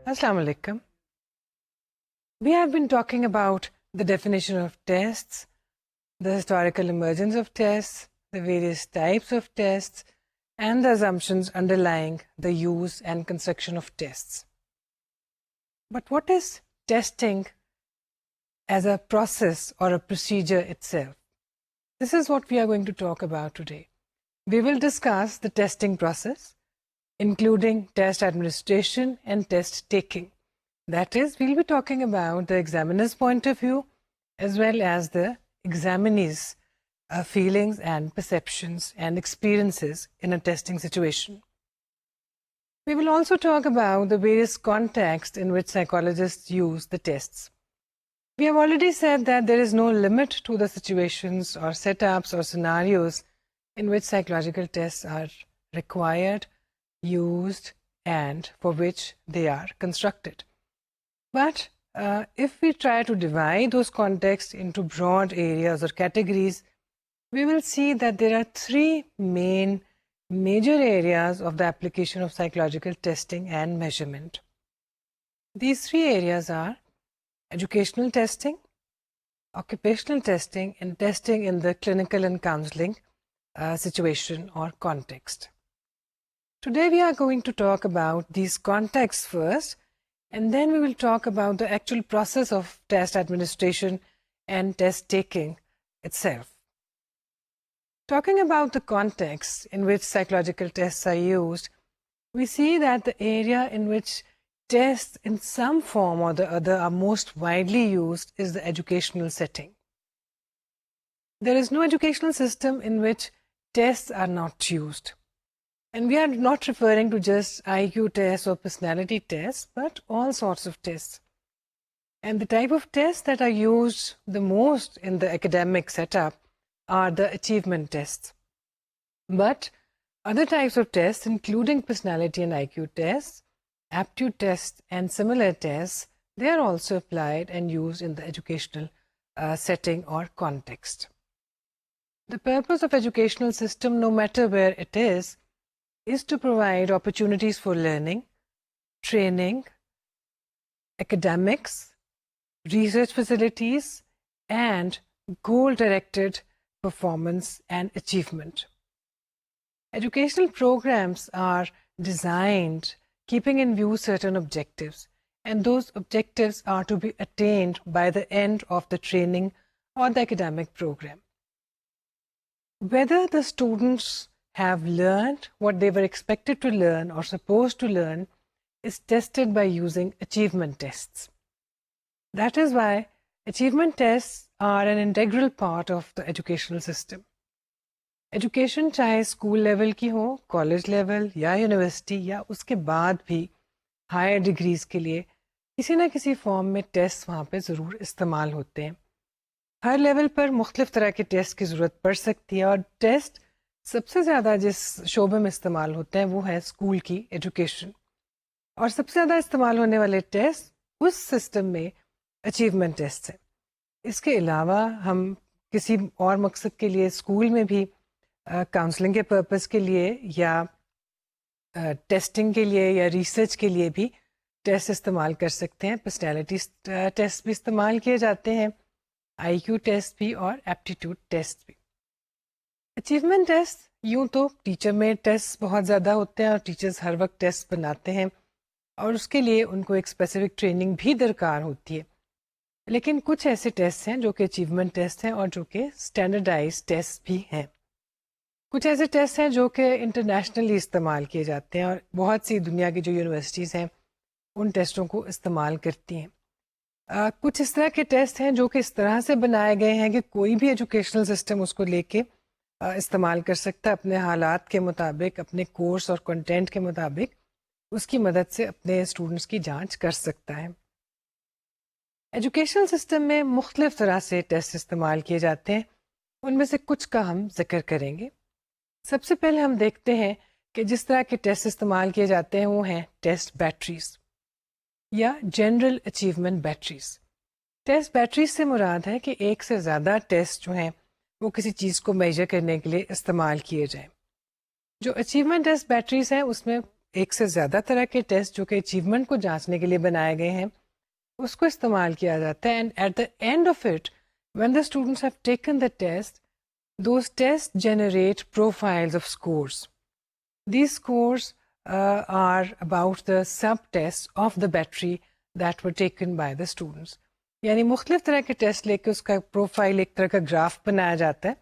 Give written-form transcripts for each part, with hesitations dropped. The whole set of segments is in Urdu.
Assalamu alaikum. We have been talking about the definition of tests, the historical emergence of tests, the various types of tests, and the assumptions underlying the use and construction of tests. But what is testing as a process or a procedure itself? This is what we are going to talk about today. We will discuss the testing process, including test administration and test taking. That is, we'll be talking about the examiner's point of view as well as the examinee's feelings and perceptions and experiences in a testing situation. We will also talk about the various contexts in which psychologists use the tests. We have already said that there is no limit to the situations or setups or scenarios in which psychological tests are required, used, and for which they are constructed. But if we try to divide those contexts into broad areas or categories, we will see that there are three major areas of the application of psychological testing and measurement. These three areas are educational testing, occupational testing, and testing in the clinical and counseling situation or context. Today we are going to talk about these contexts first, and then we will talk about the actual process of test administration and test taking itself. Talking about the context in which psychological tests are used, we see that the area in which tests in some form or the other are most widely used is the educational setting. There is no educational system in which tests are not used. And we are not referring to just IQ tests or personality tests, but all sorts of tests. And the type of tests that are used the most in the academic setup are the achievement tests. But other types of tests, including personality and IQ tests, aptitude tests, and similar tests, they are also applied and used in the educational setting or context. The purpose of educational system, no matter where it is to provide opportunities for learning, training, academics, research facilities, and goal-directed performance and achievement. Educational programs are designed keeping in view certain objectives, and those objectives are to be attained by the end of the training or the academic program. Whether the students have learned what they were expected to learn or supposed to learn is tested by using achievement tests. That is why achievement tests are an integral part of the educational system. Education چاہے اسکول لیول کی ہو، کالج لیول یا یونیورسٹی یا اس کے بعد بھی ہائر ڈگریز کے لیے کسی نہ کسی فارم میں ٹیسٹ وہاں پہ ضرور استعمال ہوتے ہیں. ہر لیول پر مختلف طرح کے ٹیسٹ کی ضرورت پڑ سکتی ہے، اور ٹیسٹ سب سے زیادہ جس شعبے میں استعمال ہوتے ہیں وہ ہے اسکول کی ایجوکیشن، اور سب سے زیادہ استعمال ہونے والے ٹیسٹ اس سسٹم میں اچیومنٹ ٹیسٹ ہیں. اس کے علاوہ ہم کسی اور مقصد کے لیے اسکول میں بھی کاؤنسلنگ کے پرپز کے لیے یا ٹیسٹنگ کے لیے یا ریسرچ کے لیے بھی ٹیسٹ استعمال کر سکتے ہیں. پرسنالٹی ٹیسٹ بھی استعمال کیے جاتے ہیں، آئی کیو ٹیسٹ بھی اور ایپٹیٹیوڈ ٹیسٹ بھی. اچیومنٹ ٹیسٹ یوں تو ٹیچر میں ٹیسٹ بہت زیادہ ہوتے ہیں اور ٹیچرز ہر وقت ٹیسٹ بناتے ہیں اور اس کے لیے ان کو ایک اسپیسیفک ٹریننگ بھی درکار ہوتی ہے. لیکن کچھ ایسے ٹیسٹ ہیں جو کہ اچیومنٹ ٹیسٹ ہیں اور جو کہ اسٹینڈرڈائز ٹیسٹ بھی ہیں. کچھ ایسے ٹیسٹ ہیں جو کہ انٹرنیشنلی استعمال کیے جاتے ہیں اور بہت سی دنیا کی جو یونیورسٹیز ہیں ان ٹیسٹوں کو استعمال کرتی ہیں. کچھ اس طرح کے ٹیسٹ ہیں جو کہ اس طرح سے بنائے گئے ہیں کہ کوئی بھی ایجوکیشنل سسٹم اس کو لے کے استعمال کر سکتا ہے، اپنے حالات کے مطابق، اپنے کورس اور کنٹینٹ کے مطابق اس کی مدد سے اپنے اسٹوڈنٹس کی جانچ کر سکتا ہے. ایجوکیشنل سسٹم میں مختلف طرح سے ٹیسٹ استعمال کیے جاتے ہیں، ان میں سے کچھ کا ہم ذکر کریں گے. سب سے پہلے ہم دیکھتے ہیں کہ جس طرح کے ٹیسٹ استعمال کیے جاتے ہیں وہ ہیں ٹیسٹ بیٹریز یا general achievement batteries. Test batteries سے مراد ہے کہ ایک سے زیادہ ٹیسٹ جو ہیں وہ کسی چیز کو میجر کرنے کے لیے استعمال کیے جائیں. جو اچیومنٹ ٹیسٹ بیٹریز ہیں اس میں ایک سے زیادہ طرح کے ٹیسٹ جو کہ اچیومنٹ کو جانچنے کے لیے بنائے گئے ہیں اس کو استعمال کیا جاتا ہے. And at the end of it when the students have taken the test those tests generate profiles of scores. These scores are about the subtests of the battery that were taken by the students. یعنی مختلف طرح کے ٹیسٹ لے کے اس کا پروفائل ایک طرح کا گراف بنایا جاتا ہے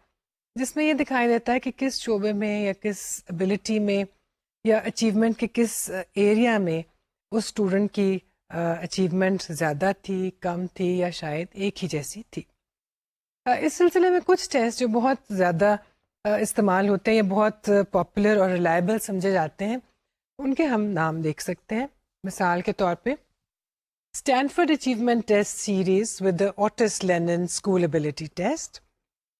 جس میں یہ دکھائی دیتا ہے کہ کس شعبے میں یا کس ابیلٹی میں یا اچیومنٹ کے کس ایریا میں اس اسٹوڈنٹ کی اچیومنٹ زیادہ تھی, کم تھی یا شاید ایک ہی جیسی تھی. اس سلسلے میں کچھ ٹیسٹ جو بہت زیادہ استعمال ہوتے ہیں یا بہت پاپولر اور ریلائبل سمجھے جاتے ہیں ان کے ہم نام دیکھ سکتے ہیں. مثال کے طور پہ Stanford achievement test series with the Otis Lennon school ability test.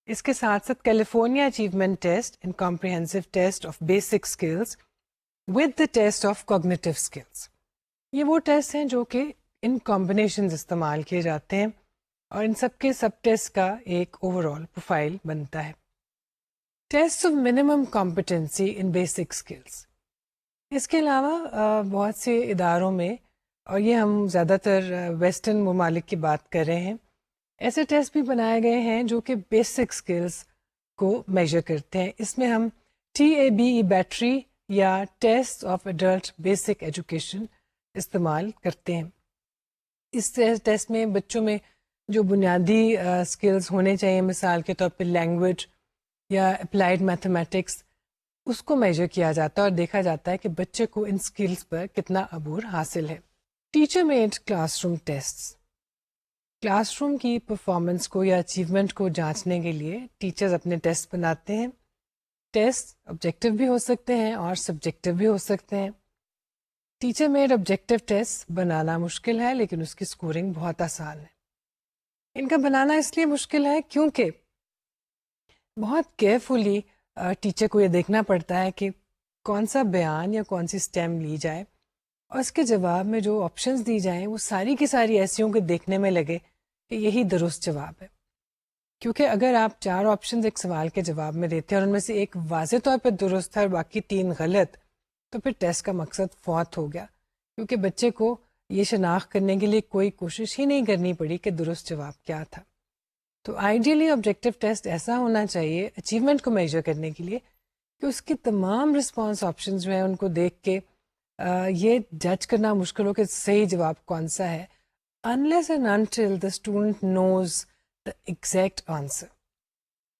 اس کے ساتھ ساتھ California achievement test and comprehensive test of basic skills with the test of cognitive skills. یہ وہ ٹیسٹ ہیں جو کہ ان کمبینیشنز استعمال کیے جاتے ہیں اور ان سب کے سب ٹیسٹ کا ایک اوور آل پروفائل بنتا ہے. Test of minimum competency in basic skills. اس کے علاوہ بہت سے اداروں میں, اور یہ ہم زیادہ تر ویسٹرن ممالک کی بات کر رہے ہیں, ایسے ٹیسٹ بھی بنائے گئے ہیں جو کہ بیسک اسکلس کو میجر کرتے ہیں. اس میں ہم TABE بیٹری یا test of adult basic education استعمال کرتے ہیں. اس ٹیسٹ میں بچوں میں جو بنیادی اسکلز ہونے چاہیے, مثال کے طور پہ لینگویج یا اپلائیڈ میتھمیٹکس, اس کو میجر کیا جاتا ہے اور دیکھا جاتا ہے کہ بچے کو ان اسکلز پر کتنا عبور حاصل ہے. Teacher made class room test. Class room کی پرفارمنس کو یا اچیومنٹ کو جانچنے کے لیے ٹیچرز اپنے ٹیسٹ بناتے ہیں. ٹیسٹ آبجیکٹیو بھی ہو سکتے ہیں اور سبجیکٹیو بھی ہو سکتے ہیں. ٹیچر میڈ آبجیکٹیو ٹیسٹ بنانا مشکل ہے لیکن اس کی اسکورنگ بہت آسان ہے. ان کا بنانا اس لیے مشکل ہے کیونکہ بہت کیئرفلی ٹیچر کو یہ دیکھنا پڑتا ہے کہ کون سا بیان یا کون سی اسٹیم لی جائے اور اس کے جواب میں جو آپشنز دی جائیں وہ ساری کی ساری ایسی ہوں کہ دیکھنے میں لگے کہ یہی درست جواب ہے. کیونکہ اگر آپ 4 آپشنز ایک سوال کے جواب میں دیتے ہیں اور ان میں سے ایک واضح طور پہ درست ہے اور باقی 3 غلط, تو پھر ٹیسٹ کا مقصد فوت ہو گیا, کیونکہ بچے کو یہ شناخت کرنے کے لیے کوئی کوشش ہی نہیں کرنی پڑی کہ درست جواب کیا تھا. تو آئیڈیلی آبجیکٹیو ٹیسٹ ایسا ہونا چاہیے اچیومنٹ کو میجر کرنے کے لیے کہ اس کی تمام رسپانس آپشنز جو ہیں ان کو دیکھ کے یہ جج کرنا مشکل ہو کہ صحیح جواب کون سا ہے, unless and until the student knows the exact answer,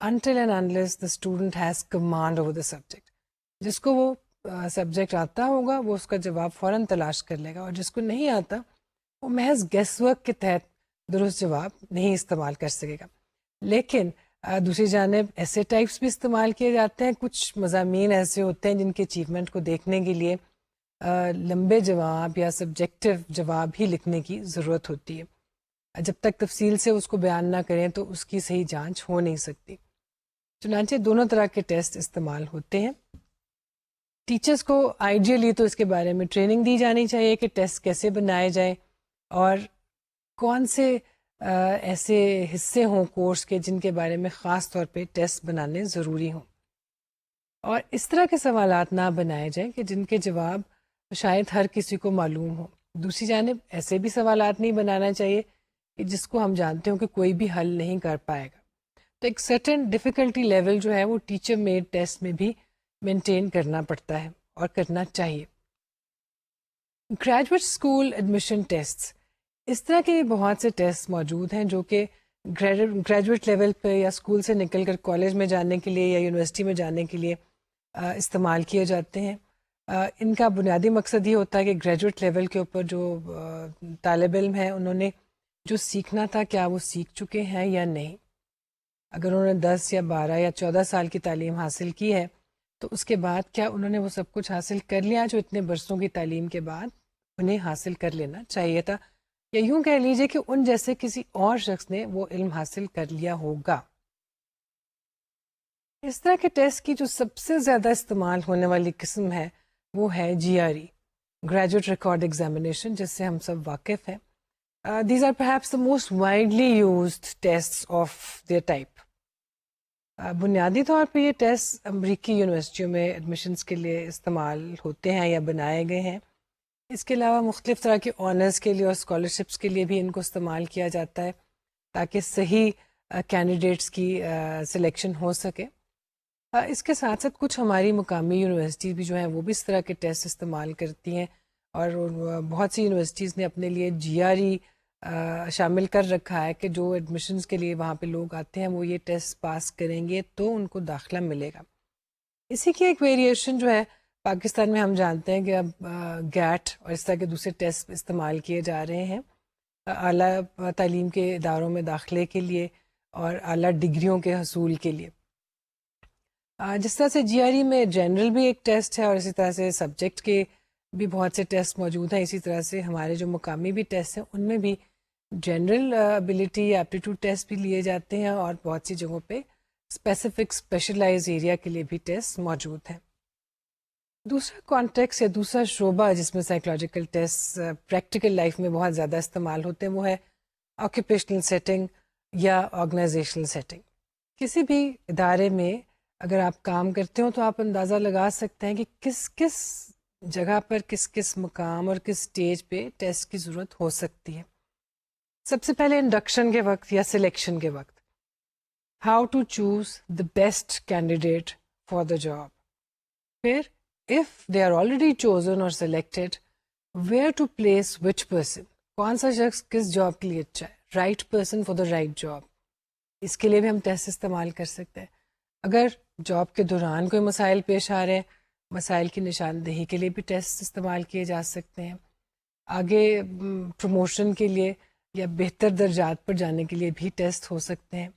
until and unless the student has command over the subject. جس کو وہ سبجیکٹ آتا ہوگا وہ اس کا جواب فوراً تلاش کر لے گا, اور جس کو نہیں آتا وہ محض گیس ورک کے تحت درست جواب نہیں استعمال کر سکے گا. لیکن دوسری جانب ایسے ٹائپس بھی استعمال کیے جاتے ہیں, کچھ مضامین ایسے ہوتے ہیں جن کے اچیومنٹ کو دیکھنے کے لیے لمبے جواب یا سبجیکٹو جواب ہی لکھنے کی ضرورت ہوتی ہے. جب تک تفصیل سے اس کو بیان نہ کریں تو اس کی صحیح جانچ ہو نہیں سکتی. چنانچہ دونوں طرح کے ٹیسٹ استعمال ہوتے ہیں. ٹیچرز کو آئیڈیلی تو اس کے بارے میں ٹریننگ دی جانی چاہیے کہ ٹیسٹ کیسے بنائے جائیں اور کون سے ایسے حصے ہوں کورس کے جن کے بارے میں خاص طور پہ ٹیسٹ بنانے ضروری ہوں, اور اس طرح کے سوالات نہ بنائے جائیں کہ جن کے جواب شاید ہر کسی کو معلوم ہو. دوسری جانب ایسے بھی سوالات نہیں بنانا چاہیے کہ جس کو ہم جانتے ہوں کہ کوئی بھی حل نہیں کر پائے گا. تو ایک سرٹن ڈیفیکلٹی لیول جو ہے وہ ٹیچر میڈ ٹیسٹ میں بھی مینٹین کرنا پڑتا ہے اور کرنا چاہیے. Graduate school admission test. اس طرح کے بہت سے ٹیسٹ موجود ہیں جو کہ گریجویٹ لیول پہ یا اسکول سے نکل کر کالج میں جانے کے لیے یا یونیورسٹی میں جانے کے لیے استعمال کیے جاتے ہیں. ان کا بنیادی مقصد یہ ہوتا ہے کہ گریجویٹ لیول کے اوپر جو طالب علم ہیں انہوں نے جو سیکھنا تھا کیا وہ سیکھ چکے ہیں یا نہیں. اگر انہوں نے 10 یا 12 یا 14 سال کی تعلیم حاصل کی ہے تو اس کے بعد کیا انہوں نے وہ سب کچھ حاصل کر لیا جو اتنے برسوں کی تعلیم کے بعد انہیں حاصل کر لینا چاہیے تھا, یا یوں کہہ لیجیے کہ ان جیسے کسی اور شخص نے وہ علم حاصل کر لیا ہوگا. اس طرح کے ٹیسٹ کی جو سب سے زیادہ استعمال ہونے والی قسم ہے وہ ہے GRE, گریجویٹ ریکارڈ ایگزامینیشن, جس سے ہم سب واقف ہیں. These are perhaps the most widely used tests of their type. بنیادی طور پہ یہ ٹیسٹ امریکی یونیورسٹیوں میں ایڈمیشنس کے لیے استعمال ہوتے ہیں یا بنائے گئے ہیں. اس کے علاوہ مختلف طرح کے آنرس کے لیے اور اسکالرشپس کے لیے بھی ان کو استعمال کیا جاتا ہے تاکہ صحیح کینڈیڈیٹس کی سلیکشن ہو سکے. اس کے ساتھ ساتھ کچھ ہماری مقامی یونیورسٹیز بھی جو ہیں وہ بھی اس طرح کے ٹیسٹ استعمال کرتی ہیں, اور بہت سی یونیورسٹیز نے اپنے لیے GRE شامل کر رکھا ہے کہ جو ایڈمیشنز کے لیے وہاں پہ لوگ آتے ہیں وہ یہ ٹیسٹ پاس کریں گے تو ان کو داخلہ ملے گا. اسی کی ایک ویریشن جو ہے پاکستان میں ہم جانتے ہیں کہ اب گیٹ اور اس طرح کے دوسرے ٹیسٹ استعمال کیے جا رہے ہیں اعلیٰ تعلیم کے اداروں میں داخلے کے لیے اور اعلیٰ ڈگریوں کے حصول کے لیے. جس طرح سے GRE میں جنرل بھی ایک ٹیسٹ ہے اور اسی طرح سے سبجیکٹ کے بھی بہت سے ٹیسٹ موجود ہیں, اسی طرح سے ہمارے جو مقامی بھی ٹیسٹ ہیں ان میں بھی جنرل ابیلٹی یا ایپٹیٹیوڈ ٹیسٹ بھی لیے جاتے ہیں اور بہت سی جگہوں پہ اسپیسیفک اسپیشلائز ایریا کے لیے بھی ٹیسٹ موجود ہیں. دوسرا کانٹیکس یا دوسرا شعبہ جس میں سائیکولوجیکل ٹیسٹ پریکٹیکل لائف میں بہت زیادہ استعمال ہوتے ہیں وہ ہے آکوپیشنل سیٹنگ یا آرگنائزیشنل سیٹنگ. کسی بھی ادارے میں اگر آپ کام کرتے ہو تو آپ اندازہ لگا سکتے ہیں کہ کس کس جگہ پر کس کس مقام اور کس سٹیج پہ ٹیسٹ کی ضرورت ہو سکتی ہے. سب سے پہلے انڈکشن کے وقت یا سلیکشن کے وقت how to choose the best candidate for the job. پھر if they are already chosen or selected, where to place which person, کون سا شخص کس جاب کے لیے اچھا ہے, right person for the right job. اس کے لیے بھی ہم ٹیسٹ استعمال کر سکتے ہیں. اگر جاب کے دوران کوئی مسائل پیش آ رہے ہیں, مسائل کی نشاندہی کے لیے بھی ٹیسٹ استعمال کیے جا سکتے ہیں. آگے پروموشن کے لیے یا بہتر درجات پر جانے کے لیے بھی ٹیسٹ ہو سکتے ہیں.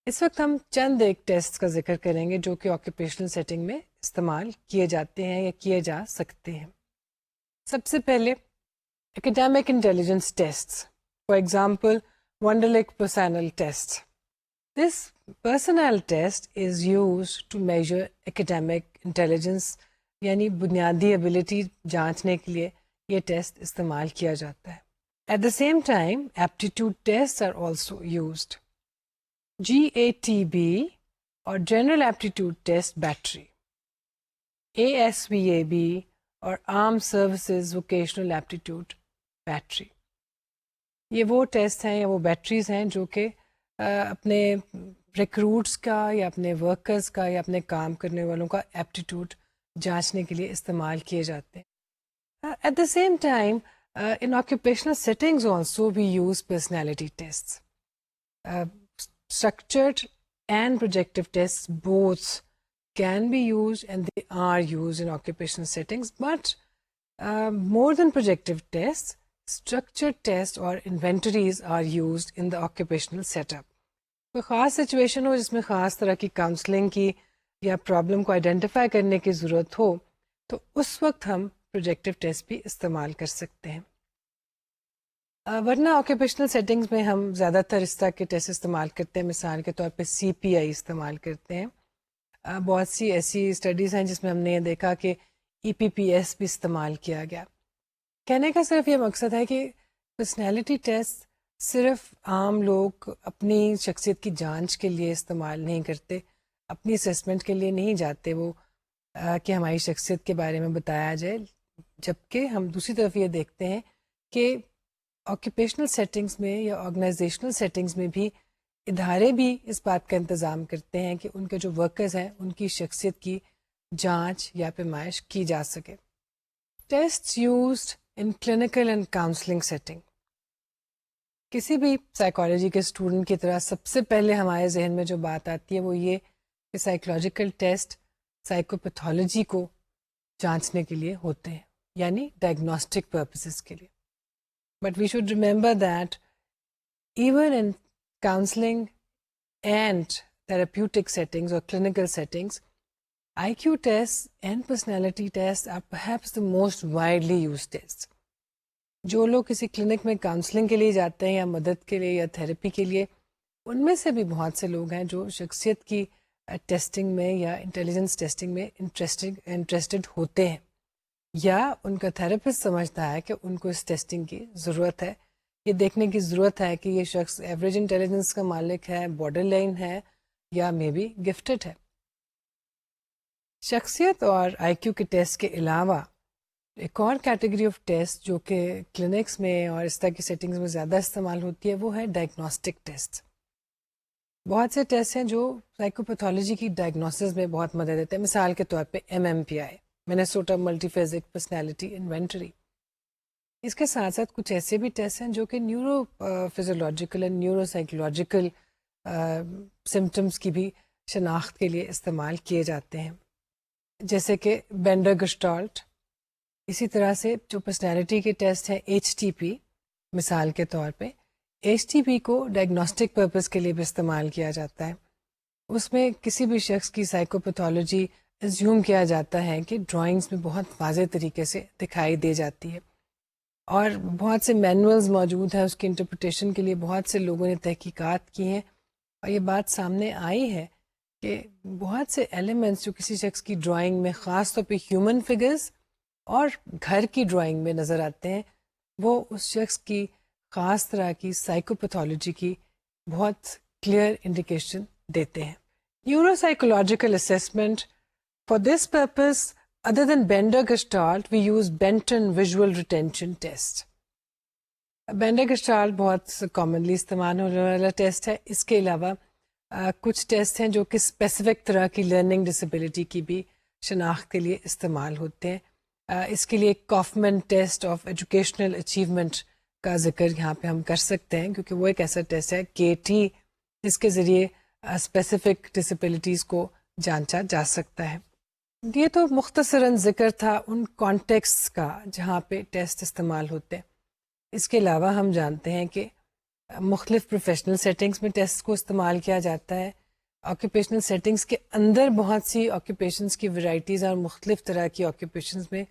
اس وقت ہم چند ایک ٹیسٹ کا ذکر کریں گے جو کہ آکوپیشنل سیٹنگ میں استعمال کیے جاتے ہیں یا کیے جا سکتے ہیں. سب سے پہلے academic intelligence test, for example Wonderlic personnel test. This personnel test is used to measure academic intelligence, یعنی بنیادی ایبلٹی جانچنے کے لیے یہ ٹیسٹ استعمال کیا جاتا ہے. At the same time aptitude test are also used. GATB اور general aptitude test battery, ASVAB اور armed services vocational aptitude battery. یہ وہ ٹیسٹ ہیں یا وہ بیٹریز ہیں جو کہ اپنے ریکروٹس کا یا اپنے ورکرز کا یا اپنے کام کرنے والوں کا ایپٹیٹیوڈ جانچنے کے لیے استعمال کیے جاتے ہیں. At the same time in occupational settings also we use personality test. Structured and projective tests both can be used and they are used in occupational settings, but more than projective tests, structured tests or inventories are used in the occupational setup. کوئی خاص سچویشن ہو جس میں خاص طرح کی کاؤنسلنگ کی یا پرابلم کو آئیڈینٹیفائی کرنے کی ضرورت ہو تو اس وقت ہم پروجیکٹیو ٹیسٹ بھی استعمال کر سکتے ہیں. ورنہ آکوپیشنل سیٹنگز میں ہم زیادہ تر اس طرح کے ٹیسٹ استعمال کرتے ہیں. مثال کے طور پہ CPI استعمال کرتے ہیں. بہت سی ایسی اسٹڈیز ہیں جس میں ہم نے یہ دیکھا کہ EPPS بھی استعمال کیا گیا. کہنے کا صرف یہ مقصد ہے کہ پرسنالٹی ٹیسٹ صرف عام لوگ اپنی شخصیت کی جانچ کے لیے استعمال نہیں کرتے, اپنی اسیسمنٹ کے لیے نہیں جاتے وہ کہ ہماری شخصیت کے بارے میں بتایا جائے, جبکہ ہم دوسری طرف یہ دیکھتے ہیں کہ آکوپیشنل سیٹنگز میں یا آرگنائزیشنل سیٹنگز میں بھی ادارے بھی اس بات کا انتظام کرتے ہیں کہ ان کے جو ورکرز ہیں ان کی شخصیت کی جانچ یا پیمائش کی جا سکے. Test used in clinical and counselling setting. کسی بھی سائیکالوجی کے اسٹوڈنٹ کی طرح سب سے پہلے ہمارے ذہن میں جو بات آتی ہے وہ یہ کہ سائیکولوجیکل ٹیسٹ سائیکوپیتھولوجی کو جانچنے کے لیے ہوتے ہیں, یعنی ڈائگنوسٹک پرپسز کے لیے. But we should remember that even in counseling and therapeutic settings or clinical settings, IQ tests and personality tests are perhaps the most widely used tests. جو لوگ کسی کلینک میں کاؤنسلنگ کے لیے جاتے ہیں یا مدد کے لیے یا تھراپی کے لیے, ان میں سے بھی بہت سے لوگ ہیں جو شخصیت کی ٹیسٹنگ میں یا انٹیلیجنس ٹیسٹنگ میں انٹرسٹڈ ہوتے ہیں, یا ان کا تھراپسٹ سمجھتا ہے کہ ان کو اس ٹیسٹنگ کی ضرورت ہے, یہ دیکھنے کی ضرورت ہے کہ یہ شخص ایوریج انٹیلیجنس کا مالک ہے, بارڈر لائن ہے یا مے بی گفٹڈ ہے. شخصیت اور آئی کیو کے ٹیسٹ کے علاوہ ایک اور کیٹیگری آف ٹیسٹ جو کہ کلینکس میں اور اس طرح کی سیٹنگز میں زیادہ استعمال ہوتی ہے وہ ہے ڈائگنوسٹک ٹیسٹ. بہت سے ٹیسٹ ہیں جو سائیکوپیتھولوجی کی ڈائگنوسس میں بہت مدد دیتے ہیں. مثال کے طور پہ MMPI, Minnesota multiphasic personality inventory. اس کے ساتھ ساتھ کچھ ایسے بھی ٹیسٹ ہیں جو کہ neuro physiological and neuro psychological symptoms کی بھی شناخت کے لیے استعمال کیے جاتے ہیں، جیسے کہ بینڈر گسٹالٹ. اسی طرح سے جو پرسنالٹی کے ٹیسٹ ہیں HTP مثال کے طور پہ، HTP کو ڈائگنوسٹک پرپز کے لیے بھی استعمال کیا جاتا ہے. اس میں کسی بھی شخص کی سائیکوپیتھولوجی ایزیوم کیا جاتا ہے کہ ڈرائنگز میں بہت واضح طریقے سے دکھائی دے جاتی ہے، اور بہت سے مینولز موجود ہیں اس کی انٹرپریٹیشن کے لیے. بہت سے لوگوں نے تحقیقات کی ہیں اور یہ بات سامنے آئی ہے کہ بہت سے ایلیمنٹس جو کسی شخص کی ڈرائنگ میں خاص طور پہ ہیومن فگرز اور گھر کی ڈرائنگ میں نظر آتے ہیں، وہ اس شخص کی خاص طرح کی سائیکوپیتھولوجی کی بہت کلیئر انڈیکیشن دیتے ہیں. Neuro psychological assessment. For this purpose other than Bender Gestalt, we use Benton Visual Retention Test. Bender Gestalt بہت کامنلی استعمال ہونے والا ٹیسٹ ہے. اس کے علاوہ کچھ ٹیسٹ ہیں جو کہ اسپیسیفک طرح کی لرننگ ڈسیبلٹی کی بھی شناخت کے لیے استعمال ہوتے ہیں. اس کے لیے کافمن ٹیسٹ آف ایجوکیشنل اچیومنٹ کا ذکر یہاں پہ ہم کر سکتے ہیں، کیونکہ وہ ایک ایسا ٹیسٹ ہے KT جس کے ذریعے اسپیسیفک ڈسیبلٹیز کو جانچا جا سکتا ہے. یہ تو مختصراً ذکر تھا ان کانٹیکسٹ کا جہاں پہ ٹیسٹ استعمال ہوتے ہیں. اس کے علاوہ ہم جانتے ہیں کہ مختلف پروفیشنل سیٹنگز میں ٹیسٹ کو استعمال کیا جاتا ہے. آکوپیشنل سیٹنگز کے اندر بہت سی آکوپیشنز کی ورائٹیز اور مختلف طرح کی آکوپیشنز میں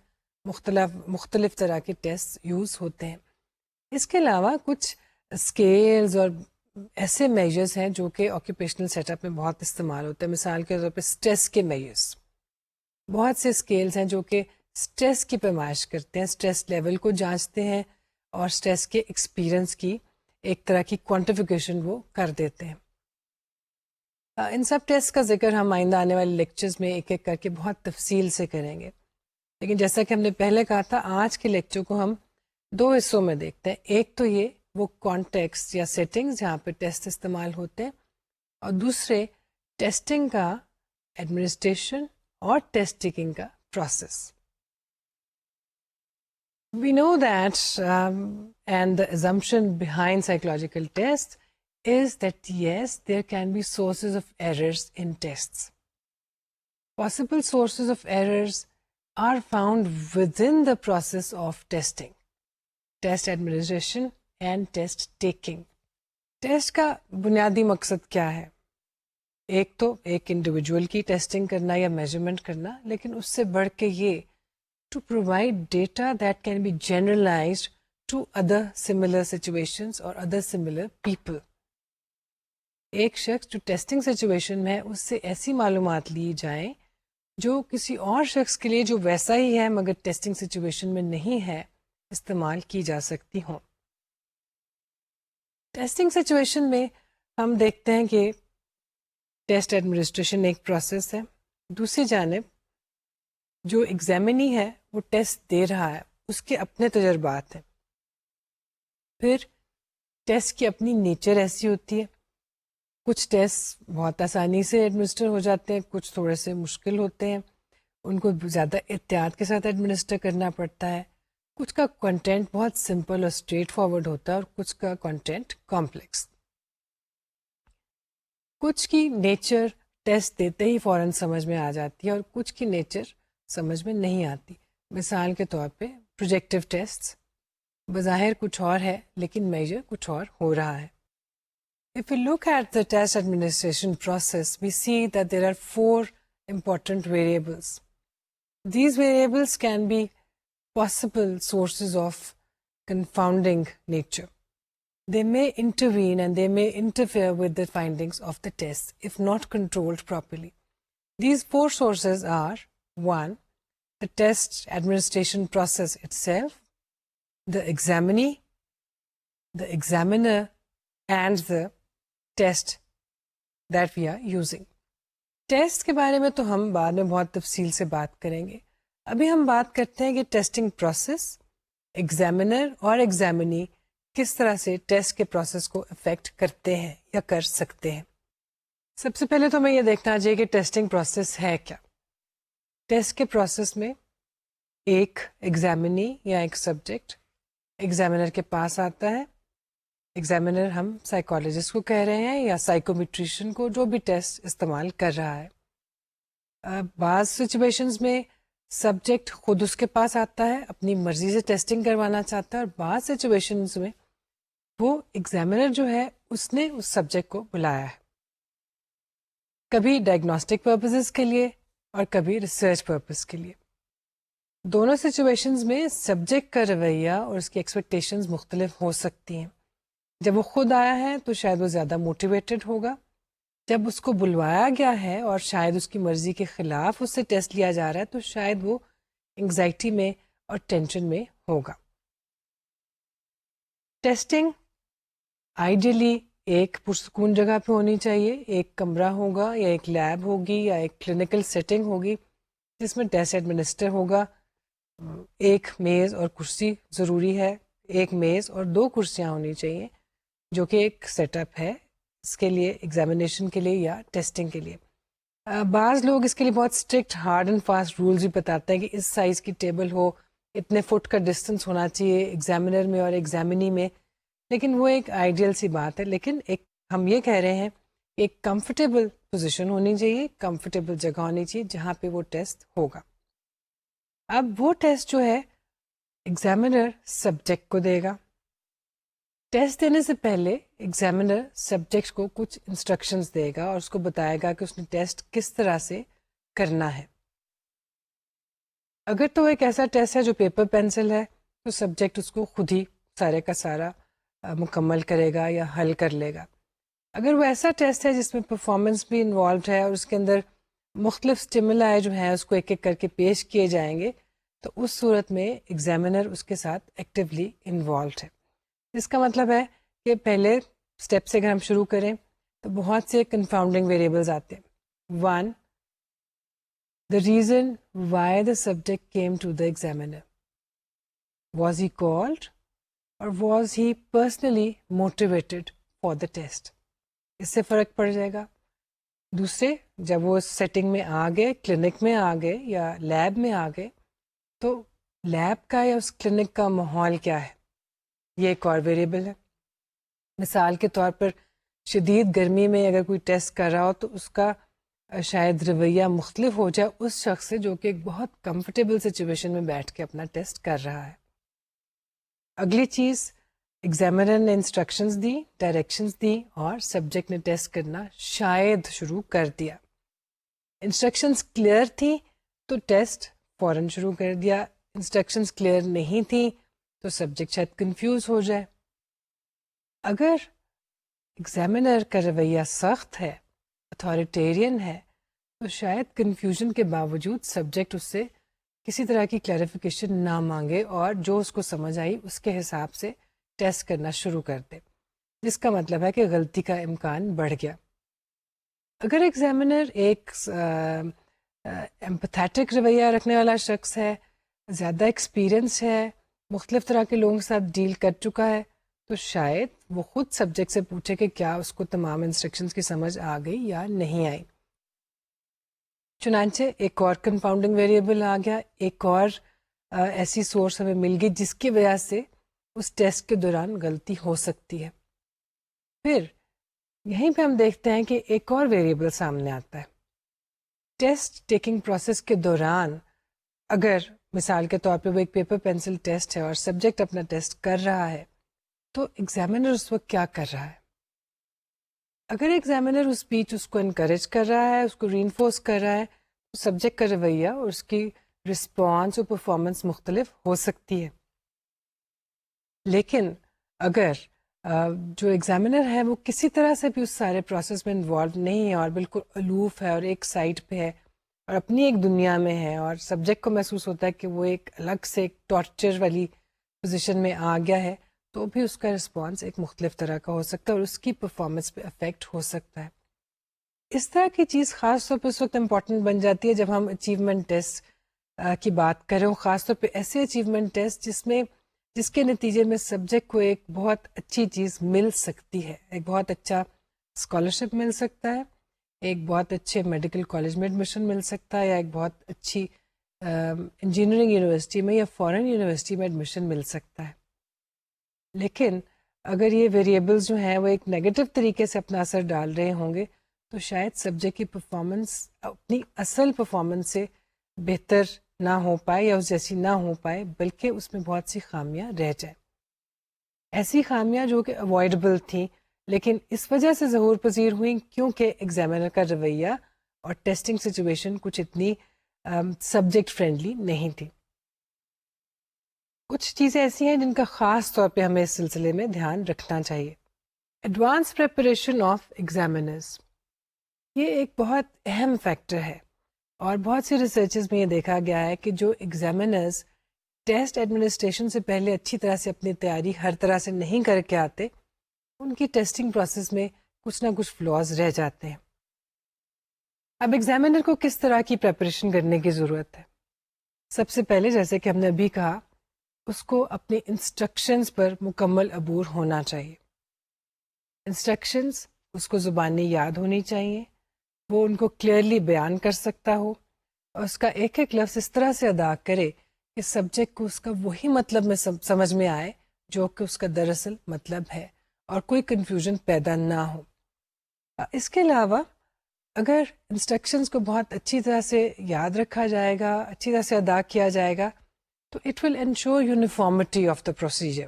مختلف طرح کے ٹیسٹ یوز ہوتے ہیں. اس کے علاوہ کچھ اسکیلز اور ایسے میجرز ہیں جو کہ آکوپیشنل سیٹ اپ میں بہت استعمال ہوتے ہیں. مثال کے طور پہ اسٹریس کے میجرز. بہت سے اسکیلز ہیں جو کہ اسٹریس کی پیمائش کرتے ہیں، اسٹریس لیول کو جانچتے ہیں اور اسٹریس کے ایکسپیرئنس کی ایک طرح کی کوانٹیفیکیشن وہ کر دیتے ہیں. ان سب ٹیسٹ کا ذکر ہم آئندہ آنے والے لیکچرز میں ایک ایک کر کے بہت تفصیل سے کریں گے، لیکن جیسا کہ ہم نے پہلے کہا تھا آج کے لیکچر کو ہم دو حصوں میں دیکھتے ہیں. ایک تو یہ وہ کانٹیکسٹ یا سیٹنگز جہاں پہ ٹیسٹ استعمال ہوتے ہیں، اور دوسرے ٹیسٹنگ کا ایڈمنسٹریشن اور ٹیسٹ ٹیکنگ کا process. We know that and the assumption behind psychological tests is that yes, there can be sources of errors in tests. Possible sources of errors are found within the process of testing, test administration and test taking. Test کا بنیادی مقصد کیا ہے؟ ایک تو ایک انڈیویجول کی ٹیسٹنگ کرنا یا میجرمنٹ کرنا، لیکن اس سے بڑھ کے یہ to provide data that can be generalized to other similar situations or other similar people. ایک شخص جو ٹیسٹنگ سچویشن میں ہے اس سے ایسی معلومات لی جائیں جو کسی اور شخص کے لیے جو ویسا ہی ہے مگر ٹیسٹنگ سچویشن میں نہیں ہے استعمال کی جا سکتی ہوں. ٹیسٹنگ سچویشن میں ہم دیکھتے ہیں کہ ٹیسٹ ایڈمنسٹریشن ایک پروسیس ہے. دوسری جانب جو ایگزامنی ہے وہ ٹیسٹ دے رہا ہے، اس کے اپنے تجربات ہیں. پھر ٹیسٹ کی اپنی نیچر ایسی ہوتی ہے، کچھ ٹیسٹ بہت آسانی سے ایڈمنسٹر ہو جاتے ہیں، کچھ تھوڑے سے مشکل ہوتے ہیں، ان کو زیادہ احتیاط کے ساتھ ایڈمنسٹر کرنا پڑتا ہے. کچھ کا کنٹینٹ بہت سمپل اور اسٹریٹ فارورڈ ہوتا ہے اور کچھ کا کنٹینٹ کمپلیکس. کچھ کی نیچر ٹیسٹ دیتے ہی فوراً سمجھ میں آ جاتی ہے اور کچھ کی نیچر سمجھ میں نہیں آتی. مثال کے طور پہ پروجیکٹیو ٹیسٹ بظاہر کچھ اور ہے لیکن میجر کچھ اور ہو رہا ہے. If we look at the test administration process, we see that there are 4 important variables. These variables can be possible sources of confounding nature. They may intervene and they may interfere with the findings of the test if not controlled properly. These 4 sources are: 1. The test administration process itself, the examinee, the examiner, and the test that we are using. Test کے بارے میں تو ہم بعد میں بہت تفصیل سے بات کریں گے. ابھی ہم بات کرتے ہیں کہ ٹیسٹنگ پروسیس، ایگزامینر اور ایگزامینی کس طرح سے ٹیسٹ کے پروسیس کو افیکٹ کرتے ہیں یا کر سکتے ہیں. سب سے پہلے تو ہمیں یہ دیکھنا چاہیے کہ ٹیسٹنگ پروسیس ہے کیا. ٹیسٹ کے پروسیس میں ایک ایگزامینی یا ایک سبجیکٹ ایگزامینر کے پاس آتا ہے. ایگزامینر ہم سائیکالوجسٹ کو کہہ رہے ہیں یا سائیکومیٹریشین کو، جو بھی ٹیسٹ استعمال کر رہا ہے. بعض سچویشنز میں سبجیکٹ خود اس کے پاس آتا ہے، اپنی مرضی سے ٹیسٹنگ کروانا چاہتا ہے، اور بعض سچویشنز میں وہ ایگزامینر جو ہے اس نے اس سبجیکٹ کو بلایا ہے، کبھی ڈائگنوسٹک پرپزز کے لیے اور کبھی ریسرچ پرپز کے لیے. دونوں سچویشنز میں سبجیکٹ کا رویہ اور اس کی ایکسپیکٹیشنز مختلف ہو سکتی ہیں. جب وہ خود آیا ہے تو شاید وہ زیادہ موٹیویٹڈ ہوگا. جب اس کو بلوایا گیا ہے اور شاید اس کی مرضی کے خلاف اس سے ٹیسٹ لیا جا رہا ہے تو شاید وہ انگزائٹی میں اور ٹینشن میں ہوگا. ٹیسٹنگ آئیڈیلی ایک پرسکون جگہ پہ ہونی چاہیے. ایک کمرہ ہوگا یا ایک لیب ہوگی یا ایک کلینکل سیٹنگ ہوگی جس میں ٹیسٹ ایڈمنسٹر ہوگا. ایک میز اور کرسی ضروری ہے. ایک میز اور 2 کرسیاں ہونی چاہیے جو کہ ایک سیٹ اپ ہے اس کے لیے، ایگزامینیشن کے لیے یا ٹیسٹنگ کے لیے. بعض لوگ اس کے لیے بہت strict hard and fast rules بھی بتاتے ہیں کہ اس سائز کی ٹیبل ہو، اتنے فٹ کا ڈسٹینس ہونا چاہیے ایگزامینر میں اور ایگزامینی میں. لیکن وہ ایک آئیڈیل سی بات ہے. لیکن ایک ہم یہ کہہ رہے ہیں ایک کمفرٹیبل پوزیشن ہونی چاہیے، کمفرٹیبل جگہ ہونی چاہیے جہاں پہ وہ ٹیسٹ ہوگا. اب وہ ٹیسٹ جو ہے ایگزامینر سبجیکٹ کو دے گا. ٹیسٹ دینے سے پہلے ایگزامینر سبجیکٹ کو کچھ انسٹرکشنز دے گا اور اس کو بتائے گا کہ اس نے ٹیسٹ کس طرح سے کرنا ہے. اگر تو ایک ایسا ٹیسٹ ہے جو پیپر پینسل ہے تو سبجیکٹ اس کو خود ہی سارے کا سارا مکمل کرے گا یا حل کر لے گا. اگر وہ ایسا ٹیسٹ ہے جس میں پرفارمنس بھی انوالوڈ ہے اور اس کے اندر مختلف اسٹیمولائی جو ہیں اس کو ایک ایک کر کے پیش کیے جائیں گے تو اس صورت میں ایگزامینر اس کے ساتھ ایکٹیولی انوالوڈ ہے. اس کا مطلب ہے کہ پہلے اسٹیپ سے اگر ہم شروع کریں تو بہت سے کنفاؤنڈنگ ویریبلز آتے ہیں. 1. The reason why the subject came to the examiner. Was he called or was he personally motivated for the test? اس سے فرق پڑ جائے گا. دوسرے، جب وہ سیٹنگ میں آ گئے، کلینک میں آ گئے یا لیب میں آ گئے تو لیب کا یا اس کلینک کا ماحول کیا ہے، یہ ایک اور ویریبل ہے. مثال کے طور پر شدید گرمی میں اگر کوئی ٹیسٹ کر رہا ہو تو اس کا شاید رویہ مختلف ہو جائے اس شخص سے جو کہ ایک بہت کمفرٹیبل سچویشن میں بیٹھ کے اپنا ٹیسٹ کر رہا ہے. اگلی چیز، ایگزامینر نے انسٹرکشنز دی، ڈائریکشنز دی اور سبجیکٹ نے ٹیسٹ کرنا شاید شروع کر دیا. انسٹرکشنز کلیئر تھی تو ٹیسٹ فوراً شروع کر دیا. انسٹرکشنز کلیئر نہیں تھی تو سبجیکٹ شاید کنفیوز ہو جائے. اگر ایگزامینر کا رویہ سخت ہے، اتھارٹیرین ہے، تو شاید کنفیوژن کے باوجود سبجیکٹ اس سے کسی طرح کی کلیریفیکیشن نہ مانگے اور جو اس کو سمجھ آئی اس کے حساب سے ٹیسٹ کرنا شروع کر دے، جس کا مطلب ہے کہ غلطی کا امکان بڑھ گیا. اگر ایگزامینر ایک ایمپتھیٹک رویہ رکھنے والا شخص ہے، زیادہ ایکسپیرئنس ہے، مختلف طرح کے لوگوں کے ساتھ ڈیل کر چکا ہے، تو شاید وہ خود سبجیکٹ سے پوچھے کہ کیا اس کو تمام انسٹرکشنز کی سمجھ آ گئی یا نہیں آئی. چنانچہ ایک اور کنفاؤنڈنگ ویریبل آ گیا، ایک اور ایسی سورس ہمیں مل گئی جس کی وجہ سے اس ٹیسٹ کے دوران غلطی ہو سکتی ہے. پھر یہیں پہ ہم دیکھتے ہیں کہ ایک اور ویریبل سامنے آتا ہے. ٹیسٹ ٹیکنگ پروسیس کے دوران اگر مثال کے طور پہ وہ ایک پیپر پینسل ٹیسٹ ہے اور سبجیکٹ اپنا ٹیسٹ کر رہا ہے تو ایگزامینر اس وقت کیا کر رہا ہے. اگر ایگزامینر اس بیچ اس کو انکریج کر رہا ہے، اس کو ری انفورس کر رہا ہے تو سبجیکٹ کا رویہ اور اس کی رسپانس اور پرفارمنس مختلف ہو سکتی ہے. لیکن اگر جو ایگزامینر ہے وہ کسی طرح سے بھی اس سارے پروسیس میں انوالو نہیں ہے اور بالکل الوف ہے اور ایک سائڈ پہ ہے اور اپنی ایک دنیا میں ہے اور سبجیکٹ کو محسوس ہوتا ہے کہ وہ ایک الگ سے ایک ٹارچر والی پوزیشن میں آ گیا ہے، تو بھی اس کا رسپانس ایک مختلف طرح کا ہو سکتا ہے اور اس کی پرفارمنس پہ افیکٹ ہو سکتا ہے. اس طرح کی چیز خاص طور پہ اس وقت امپورٹنٹ بن جاتی ہے جب ہم اچیومنٹ ٹیسٹ کی بات کریں، خاص طور پہ ایسے اچیومنٹ ٹیسٹ جس کے نتیجے میں سبجیکٹ کو ایک بہت اچھی چیز مل سکتی ہے، ایک بہت اچھا اسکالرشپ مل سکتا ہے، ایک بہت اچھے میڈیکل کالج میں ایڈمیشن مل سکتا ہے، یا ایک بہت اچھی انجینئرنگ یونیورسٹی میں یا فورن یونیورسٹی میں ایڈمیشن مل سکتا ہے. لیکن اگر یہ ویریبلز جو ہیں وہ ایک نیگیٹو طریقے سے اپنا اثر ڈال رہے ہوں گے تو شاید سبجیکٹ کی پرفارمنس اپنی اصل پرفارمنس سے بہتر نہ ہو پائے یا اس جیسی نہ ہو پائے، بلکہ اس میں بہت سی خامیاں رہ جائیں. ایسی خامیاں جو کہ اوائڈبل تھیں لیکن اس وجہ سے ظہور پذیر ہوئیں کیونکہ ایگزامینر کا رویہ اور ٹیسٹنگ سچویشن کچھ اتنی سبجیکٹ فرینڈلی نہیں تھی. کچھ چیزیں ایسی ہیں جن کا خاص طور پہ ہمیں اس سلسلے میں دھیان رکھنا چاہیے. ایڈوانس پریپریشن آف ایگزامینرز، یہ ایک بہت اہم فیکٹر ہے، اور بہت سی ریسرچز میں یہ دیکھا گیا ہے کہ جو ایگزامینرز ٹیسٹ ایڈمنسٹریشن سے پہلے اچھی طرح سے اپنی تیاری ہر طرح سے نہیں کر کے آتے، ان کی ٹیسٹنگ پروسیس میں کچھ نہ کچھ فلاز رہ جاتے ہیں. اب ایگزامینر کو کس طرح کی پریپریشن کرنے کی ضرورت ہے؟ سب سے پہلے جیسے کہ ہم نے ابھی کہا، اس کو اپنے انسٹرکشنز پر مکمل عبور ہونا چاہیے. انسٹرکشنز اس کو زبانی یاد ہونی چاہیے، وہ ان کو کلیئرلی بیان کر سکتا ہو، اور اس کا ایک ایک لفظ اس طرح سے ادا کرے کہ سبجیکٹ کو اس کا وہی مطلب میں سمجھ میں آئے جو کہ اس کا دراصل مطلب ہے، اور کوئی کنفیوژن پیدا نہ ہو. اس کے علاوہ اگر انسٹرکشنز کو بہت اچھی طرح سے یاد رکھا جائے گا، اچھی طرح سے ادا کیا جائے گا، تو it will ensure uniformity of the procedure.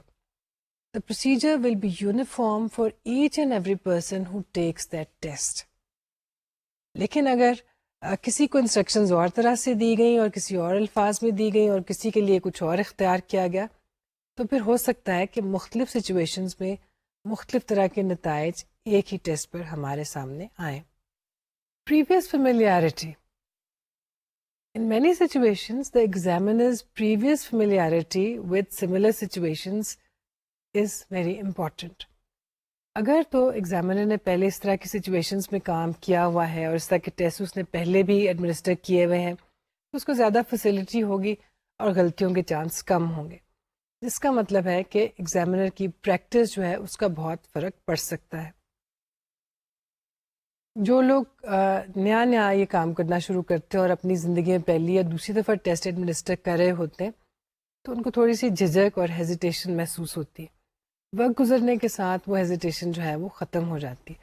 The procedure will be uniform for each and every person who takes that test. لیکن اگر کسی کو انسٹرکشنز اور طرح سے دی گئیں اور کسی اور الفاظ میں دی گئیں اور کسی کے لیے کچھ اور اختیار کیا گیا، تو پھر ہو سکتا ہے کہ مختلف سچویشنز میں مختلف طرح کے نتائج ایک ہی ٹیسٹ پر ہمارے سامنے آئیں. Previous familiarity. In many situations, the examiner's previous familiarity with similar situations is very important. اگر تو ایگزامینر نے پہلے اس طرح کی سچویشنز میں کام کیا ہوا ہے اور اس طرح کے ٹیسٹ اس نے پہلے بھی ایڈمنسٹر کیے ہوئے ہیں تو اس کو زیادہ فیسلٹی ہوگی اور غلطیوں کے چانس کم ہوں گے، جس کا مطلب ہے کہ ایگزامینر کی پریکٹس جو ہے اس کا بہت فرق پڑ سکتا ہے. جو لوگ نیا یہ کام کرنا شروع کرتے ہیں اور اپنی زندگی میں پہلی یا دوسری دفعہ ٹیسٹ ایڈمنسٹر کر رہے ہوتے ہیں تو ان کو تھوڑی سی جھجک اور ہیزیٹیشن محسوس ہوتی ہے. وقت گزرنے کے ساتھ وہ ہیزیٹیشن جو ہے وہ ختم ہو جاتی ہے.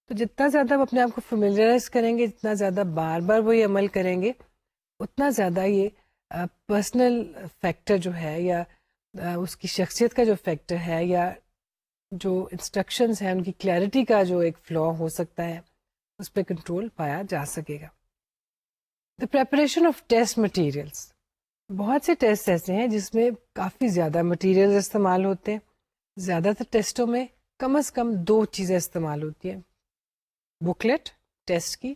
تو جتنا زیادہ وہ اپنے آپ کو فیملیئرائز کریں گے، جتنا زیادہ بار بار وہ یہ عمل کریں گے، اتنا زیادہ یہ پرسنل فیکٹر جو ہے یا اس کی شخصیت کا جو فیکٹر ہے یا جو انسٹرکشنز ہیں ان کی کلیئرٹی کا جو ایک فلا ہو سکتا ہے اس پہ کنٹرول پایا جا سکے گا. The preparation of test materials. بہت سے ٹیسٹ ایسے ہیں جس میں کافی زیادہ مٹیریل استعمال ہوتے ہیں. زیادہ تر ٹیسٹوں میں کم از کم 2 چیزیں استعمال ہوتی ہیں، بکلیٹ ٹیسٹ کی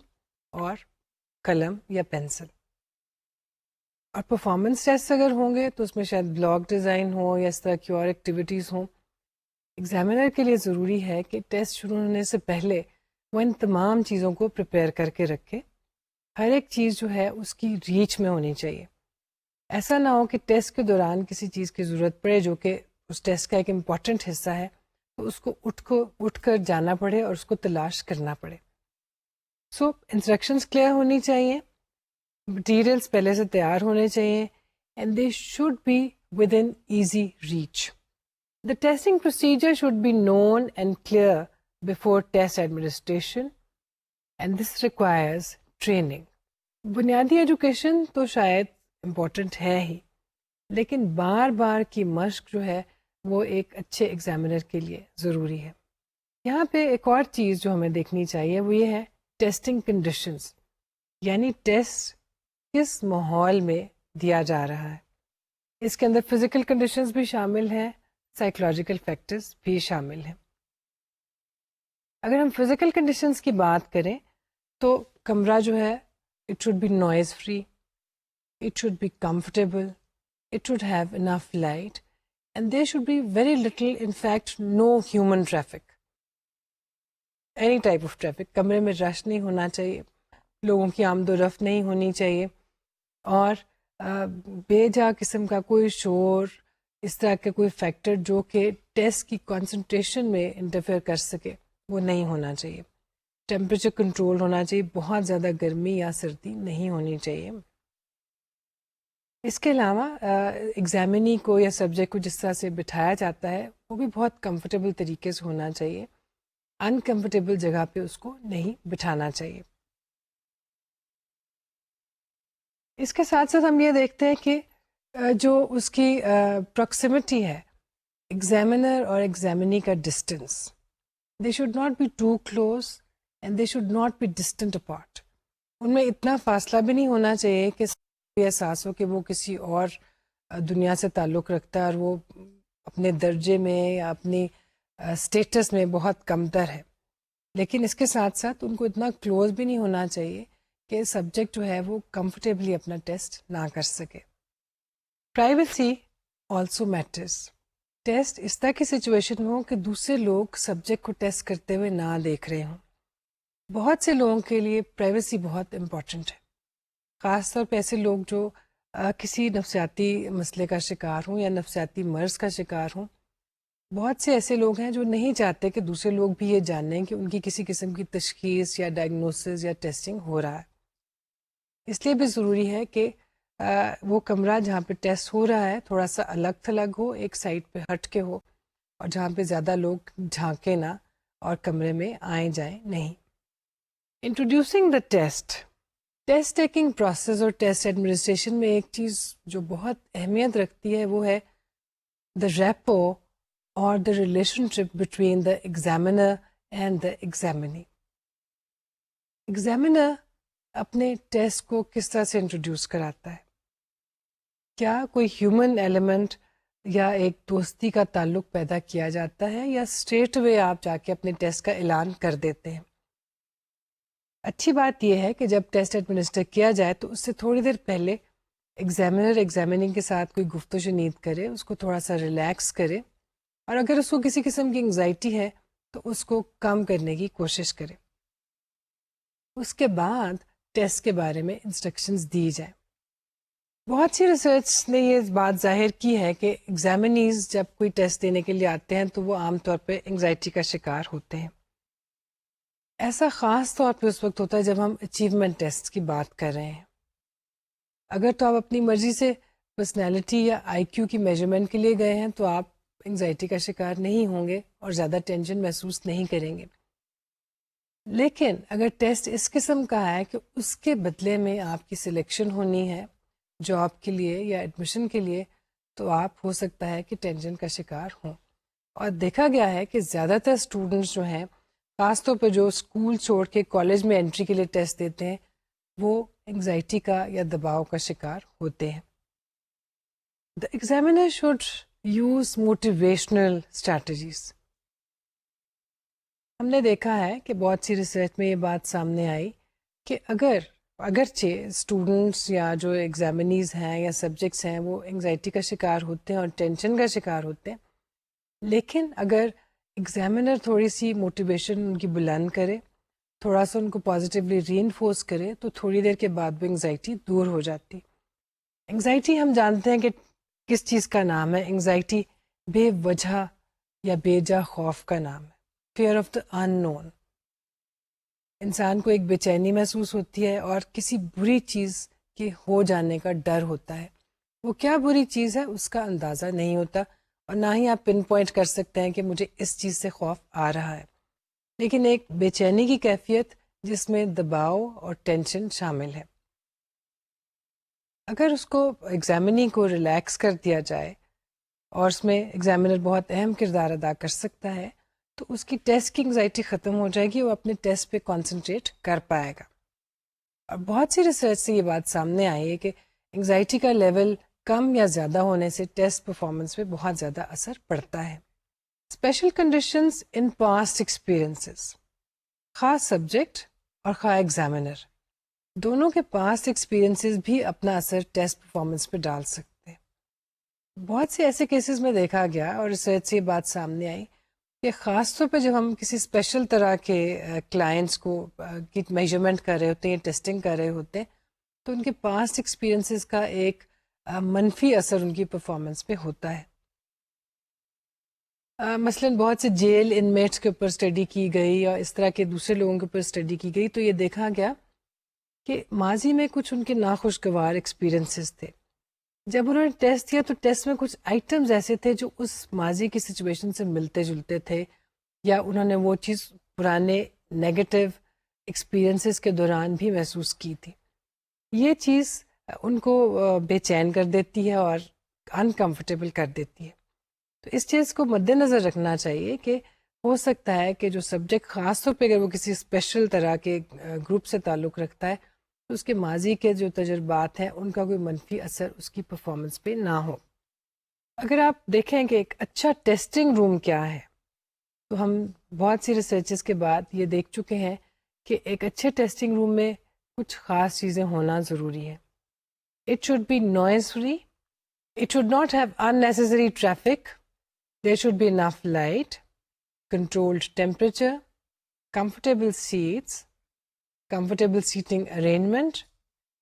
اور قلم یا پینسل. اور پرفارمنس ٹیسٹ اگر ہوں گے تو اس میں شاید بلاگ ڈیزائن ہو یا اس طرح کی اور ایکٹیویٹیز ہوں. ایگزامینر کے لیے ضروری ہے کہ ٹیسٹ شروع ہونے سے پہلے وہ ان تمام چیزوں کو پریپیئر کر کے رکھے. ہر ایک چیز جو ہے اس کی ریچ میں ہونی چاہیے. ایسا نہ ہو کہ ٹیسٹ کے دوران کسی چیز کی ضرورت پڑے جو کہ اس ٹیسٹ کا ایک امپورٹنٹ حصہ ہے تو اس کو اٹھ کر جانا پڑے اور اس کو تلاش کرنا پڑے. سو انسٹرکشنز کلیئر ہونی چاہیے، مٹیریلس پہلے سے تیار ہونے چاہیے، and they should be within easy reach. The testing procedure should be known and clear before test administration, and this requires training. بنیادی ایجوکیشن تو شاید امپورٹنٹ ہے ہی، لیکن بار بار کی مشق جو ہے وہ ایک اچھے ایگزامینر کے لیے ضروری ہے. یہاں پہ ایک اور چیز جو ہمیں دیکھنی چاہیے وہ یہ ہے ٹیسٹنگ کنڈیشنز، یعنی ٹیسٹ کس ماحول میں دیا جا رہا ہے. اس کے اندر فزیکل کنڈیشنز بھی شامل ہیں، سائیکولوجیکل فیکٹرز بھی شامل ہیں. اگر ہم فزیکل کنڈیشنز کی بات کریں تو کمرہ جو ہے it should be noise free, it should be comfortable, it should have enough light and there should be very little, in fact no human traffic. Any type of traffic. کمرے میں رش نہیں ہونا چاہیے, لوگوں کی آمد و رفت نہیں ہونی چاہیے, اور بے جا قسم کا کوئی شور, اس طرح کا کوئی فیکٹر جو کہ ٹیسٹ کی کنسنٹریشن میں انٹرفیئر کر سکے وہ نہیں ہونا چاہیے. ٹیمپریچر کنٹرول ہونا چاہیے, بہت زیادہ گرمی یا سردی نہیں ہونی چاہیے. اس کے علاوہ ایگزامنی کو یا سبجیکٹ کو جس طرح سے بٹھایا جاتا ہے وہ بھی بہت کمفرٹیبل طریقے سے ہونا چاہیے. انکمفرٹیبل جگہ پہ اس کو نہیں بٹھانا چاہیے. اس کے ساتھ ساتھ ہم یہ دیکھتے ہیں کہ جو اس کی پروکسیمٹی ہے, ایگزامنر اور ایگزامنی کا distance, they should not be too close and they should not be distant apart. ان میں اتنا فاصلہ بھی نہیں ہونا چاہیے کہ احساس ہو کہ وہ کسی اور دنیا سے تعلق رکھتا ہے اور وہ اپنے درجے میں یا اپنی اسٹیٹس میں بہت کمتر ہے. لیکن اس کے ساتھ ساتھ ان کو اتنا کلوز بھی نہیں ہونا چاہیے کہ سبجیکٹ جو ہے وہ کمفرٹیبلی اپنا ٹیسٹ نہ کر سکے. Privacy also matters. ٹیسٹ اس طرح کی سچویشن میں ہو کہ دوسرے لوگ سبجیکٹ کو ٹیسٹ کرتے ہوئے نہ دیکھ رہے ہوں. بہت سے لوگوں کے لیے پرائیویسی بہت امپورٹنٹ ہے, خاص طور پہ ایسے لوگ جو کسی نفسیاتی مسئلے کا شکار ہوں یا نفسیاتی مرض کا شکار ہوں. بہت سے ایسے لوگ ہیں جو نہیں چاہتے کہ دوسرے لوگ بھی یہ جانیں کہ ان کی کسی قسم کی تشخیص یا ڈائگنوسس یا ٹیسٹنگ ہو رہا ہے. اس لیے بھی ضروری ہے کہ وہ کمرہ جہاں پہ ٹیسٹ ہو رہا ہے تھوڑا سا الگ تھلگ ہو, ایک سائڈ پہ ہٹ کے ہو, اور جہاں پہ زیادہ لوگ جھانکے نہ اور کمرے میں آئیں جائیں نہیں. Introducing the test. Test taking process اور ٹیسٹ ایڈمنسٹریشن میں ایک چیز جو بہت اہمیت رکھتی ہے وہ ہے دا ریپو اور the relation ship between the examiner and the examinee. Examiner اپنے ٹیسٹ کو کس طرح سے انٹروڈیوس کراتا ہے؟ کیا کوئی ہیومن ایلیمنٹ یا ایک دوستی کا تعلق پیدا کیا جاتا ہے, یا اسٹریٹ وے آپ جا کے اپنے ٹیسٹ کا اعلان کر دیتے ہیں؟ اچھی بات یہ ہے کہ جب ٹیسٹ ایڈمنسٹر کیا جائے تو اس سے تھوڑی دیر پہلے ایگزامنر ایگزامننگ کے ساتھ کوئی گفت و شنید کرے, اس کو تھوڑا سا ریلیکس کرے, اور اگر اس کو کسی قسم کی انگزائٹی ہے تو اس کو کم کرنے کی کوشش کرے. اس کے بعد ٹیسٹ کے بارے میں انسٹرکشنز دی جائیں. بہت سی ریسرچ نے یہ بات ظاہر کی ہے کہ ایگزامنیز جب کوئی ٹیسٹ دینے کے لیے آتے ہیں تو وہ عام طور پہ انگزائٹی کا شکار ہوتے ہیں. ایسا خاص طور پہ اس وقت ہوتا ہے جب ہم اچیومنٹ ٹیسٹ کی بات کر رہے ہیں. اگر تو آپ اپنی مرضی سے پرسنالٹی یا آئی کیو کی میجرمنٹ کے لیے گئے ہیں تو آپ انگزائٹی کا شکار نہیں ہوں گے اور زیادہ ٹینشن محسوس نہیں کریں گے. لیکن اگر ٹیسٹ اس قسم کا ہے کہ اس کے بدلے میں آپ کی سلیکشن ہونی ہے جاب کے لیے یا ایڈمیشن کے لیے, تو آپ ہو سکتا ہے کہ ٹینشن کا شکار ہوں. اور دیکھا گیا ہے کہ زیادہ تر اسٹوڈنٹس جو ہیں, خاص طور پہ جو اسکول چھوڑ کے کالج میں انٹری کے لیے ٹیسٹ دیتے ہیں, وہ انگزائٹی کا یا دباؤ کا شکار ہوتے ہیں. The examiner should use motivational strategies. ہم نے دیکھا ہے کہ بہت سی ریسرچ میں یہ بات سامنے آئی کہ اگرچہ اسٹوڈنٹس یا جو ایگزامنیز ہیں یا سبجیکٹس ہیں وہ انگزائٹی کا شکار ہوتے ہیں اور ٹینشن کا شکار ہوتے ہیں, لیکن اگر ایگزامنر تھوڑی سی موٹیویشن ان کی بلند کرے, تھوڑا سا ان کو پازیٹیولی ری انفورس کرے, تو تھوڑی دیر کے بعد وہ انگزائٹی دور ہو جاتی. انگزائٹی ہم جانتے ہیں کہ کس چیز کا نام ہے. انگزائٹی بے وجہ یا بے جا خوف کا نام ہے, فیئر آف دا ان نون. انسان کو ایک بے چینی محسوس ہوتی ہے اور کسی بری چیز کے ہو جانے کا ڈر ہوتا ہے. وہ کیا بری چیز ہے اس کا اندازہ نہیں ہوتا, اور نہ ہی آپ پن پوائنٹ کر سکتے ہیں کہ مجھے اس چیز سے خوف آ رہا ہے, لیکن ایک بے چینی کی کیفیت جس میں دباؤ اور ٹینشن شامل ہے. اگر اس کو ایگزامنی کو ریلیکس کر دیا جائے, اور اس میں ایگزامنر بہت اہم کردار ادا کر سکتا ہے, تو اس کی ٹیسٹ کی انگزائٹی ختم ہو جائے گی, وہ اپنے ٹیسٹ پہ کانسنٹریٹ کر پائے گا. اور بہت سی ریسرچ سے یہ بات سامنے آئی ہے کہ انگزائٹی کا لیول کم یا زیادہ ہونے سے ٹیسٹ پرفارمنس پہ بہت زیادہ اثر پڑتا ہے. Special conditions in past experiences. خاص سبجیکٹ اور خواہ ایگزامنر دونوں کے پاسٹ ایکسپیرئنسز بھی اپنا اثر ٹیسٹ پرفارمنس پہ ڈال سکتے ہیں. بہت سے ایسے کیسز میں دیکھا گیا اور ریسرچ سے یہ بات سامنے آئی کہ خاص طور پہ جب ہم کسی اسپیشل طرح کے کلائنٹس کو کی میجرمنٹ کر رہے ہوتے ہیں، ٹیسٹنگ کر رہے ہوتے ہیں، تو ان کے پاسٹ ایکسپیرئنسز کا ایک منفی اثر ان کی پرفارمنس پہ ہوتا ہے. مثلاً بہت سے جیل انمیٹس کے اوپر اسٹڈی کی گئی یا اس طرح کے دوسرے لوگوں کے اوپر اسٹڈی کی گئی، تو یہ دیکھا گیا کہ ماضی میں کچھ ان کے ناخوشگوار ایکسپیرئنسز تھے. جب انہوں نے ٹیسٹ کیا تو ٹیسٹ میں کچھ آئٹمز ایسے تھے جو اس ماضی کی سچویشن سے ملتے جلتے تھے، یا انہوں نے وہ چیز پرانے نیگیٹو ایکسپیرئنسز کے دوران بھی محسوس کی تھی. یہ چیز ان کو بے چین کر دیتی ہے اور انکمفرٹیبل کر دیتی ہے. تو اس چیز کو مد نظر رکھنا چاہیے کہ ہو سکتا ہے کہ جو سبجیکٹ خاص طور پہ اگر وہ کسی اسپیشل طرح کے گروپ سے تعلق رکھتا ہے تو اس کے ماضی کے جو تجربات ہیں ان کا کوئی منفی اثر اس کی پرفارمنس پہ نہ ہو. اگر آپ دیکھیں کہ ایک اچھا ٹیسٹنگ روم کیا ہے، تو ہم بہت سی ریسرچز کے بعد یہ دیکھ چکے ہیں کہ ایک اچھے ٹیسٹنگ روم میں کچھ خاص چیزیں ہونا ضروری ہے. It should be noise free, it should not have unnecessary traffic, there should be enough light, controlled temperature, comfortable seats, comfortable seating arrangement,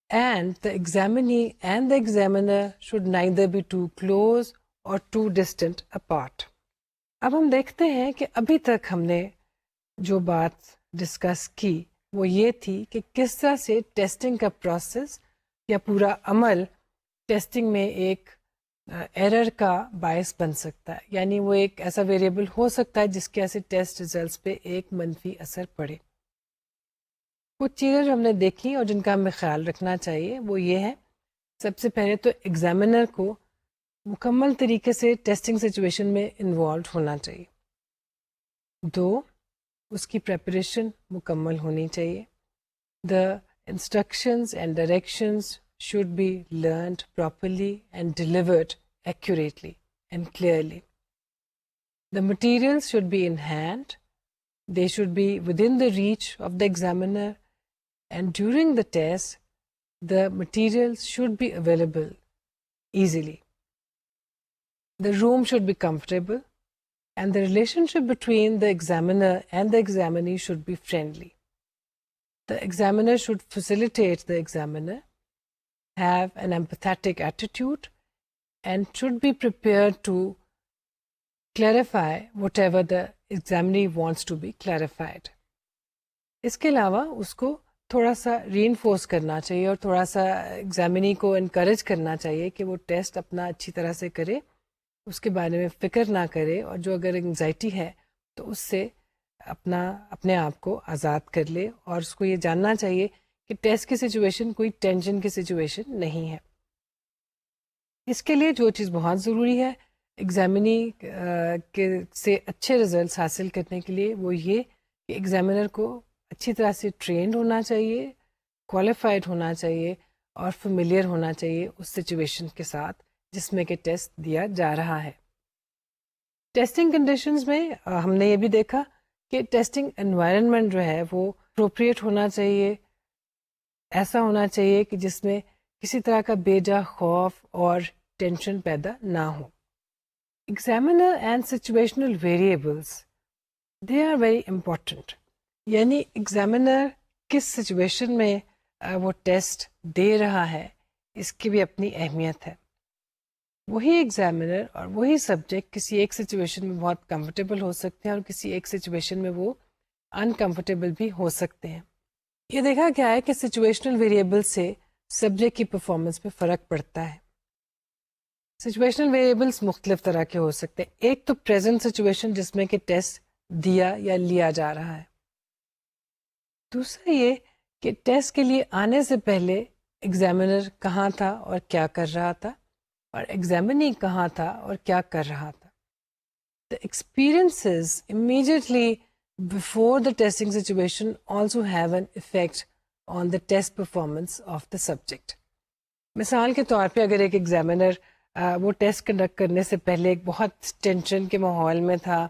and the examinee and the examiner should neither be too close or too distant apart. اب ہم دیکھتے ہیں کہ ابھی تک ہم نے جو بات ڈسکس کی وہ یہ تھی کہ کس طرح سے ٹیسٹنگ کا پروسیس یا پورا عمل ٹیسٹنگ میں ایک ایرر کا باعث بن سکتا ہے، یعنی وہ ایک ایسا ویریبل ہو سکتا ہے جس کے ایسے ٹیسٹ ریزلٹس پہ ایک منفی اثر پڑے. کچھ چیزیں جو ہم نے دیکھی اور جن کا ہمیں خیال رکھنا چاہیے وہ یہ ہے، سب سے پہلے تو ایگزامینر کو مکمل طریقے سے ٹیسٹنگ سچویشن میں انوالوڈ ہونا چاہیے. 2، اس کی پریپریشن مکمل ہونی چاہیے. The instructions and directions should be learned properly and delivered accurately and clearly. The materials should be in hand, they should be within the reach of the examiner, and during the test, the materials should be available easily. The room should be comfortable, and the relationship between the examiner and the examinee should be friendly. The examiner should facilitate the examiner, have an empathetic attitude, and should be prepared to clarify whatever the examinee wants to be clarified. اس کے علاوہ اس کو تھوڑا سا ری انفورس کرنا چاہیے اور تھوڑا سا ایگزامینی کو انکریج کرنا چاہیے کہ وہ ٹیسٹ اپنا اچھی طرح سے کرے، اس کے بارے میں فکر نہ کرے، اور جو اگر انگزائٹی ہے تو اس سے اپنے آپ کو آزاد کر لے، اور اس کو یہ جاننا چاہیے کہ ٹیسٹ کی سچویشن کوئی ٹینشن کی سچویشن نہیں ہے. اس کے لیے جو چیز بہت ضروری ہے ایگزامینی کے سے اچھے ریزلٹس حاصل کرنے کے لیے وہ یہ کہ ایگزامینر کو اچھی طرح سے ٹرینڈ ہونا چاہیے، کوالیفائڈ ہونا چاہیے اور فیملیئر ہونا چاہیے اس سچویشن کے ساتھ جس میں کہ ٹیسٹ دیا جا رہا ہے. ٹیسٹنگ کنڈیشنز میں ہم نے یہ بھی دیکھا کہ ٹیسٹنگ انوائرمنٹ جو ہے وہ اپروپریٹ ہونا چاہیے، ایسا ہونا چاہیے کہ جس میں کسی طرح کا بے جا خوف اور ٹینشن پیدا نہ ہو. Examiner and situational variables they are very important, یعنی ایگزامینر کس سچویشن میں وہ ٹیسٹ دے رہا ہے اس کی بھی اپنی اہمیت ہے. وہی ایگزامینر اور وہی سبجیکٹ کسی ایک سچویشن میں بہت کمفرٹیبل ہو سکتے ہیں اور کسی ایک سچویشن میں وہ انکمفرٹیبل بھی ہو سکتے ہیں. یہ دیکھا گیا ہے کہ سچویشنل ویریبل سے سبجیکٹ کی پرفارمنس میں فرق پڑتا ہے. سچویشنل ویریبلس مختلف طرح کے ہو سکتے ہیں. ایک تو پریزنٹ سچویشن جس میں کہ ٹیسٹ دیا یا لیا جا رہا ہے. دوسرا یہ کہ ٹیسٹ کے لیے آنے سے پہلے ایگزامینر کہاں تھا اور کیا کر رہا تھا، اور ایگزامینی کہاں تھا اور کیا کر رہا تھا. The experiences immediately before the testing situation also have an effect on the test performance of the subject. مثال کے طور پہ اگر ایک ایگزامینر وہ ٹیسٹ کنڈکٹ کرنے سے پہلے ایک بہت ٹینشن کے ماحول میں تھا،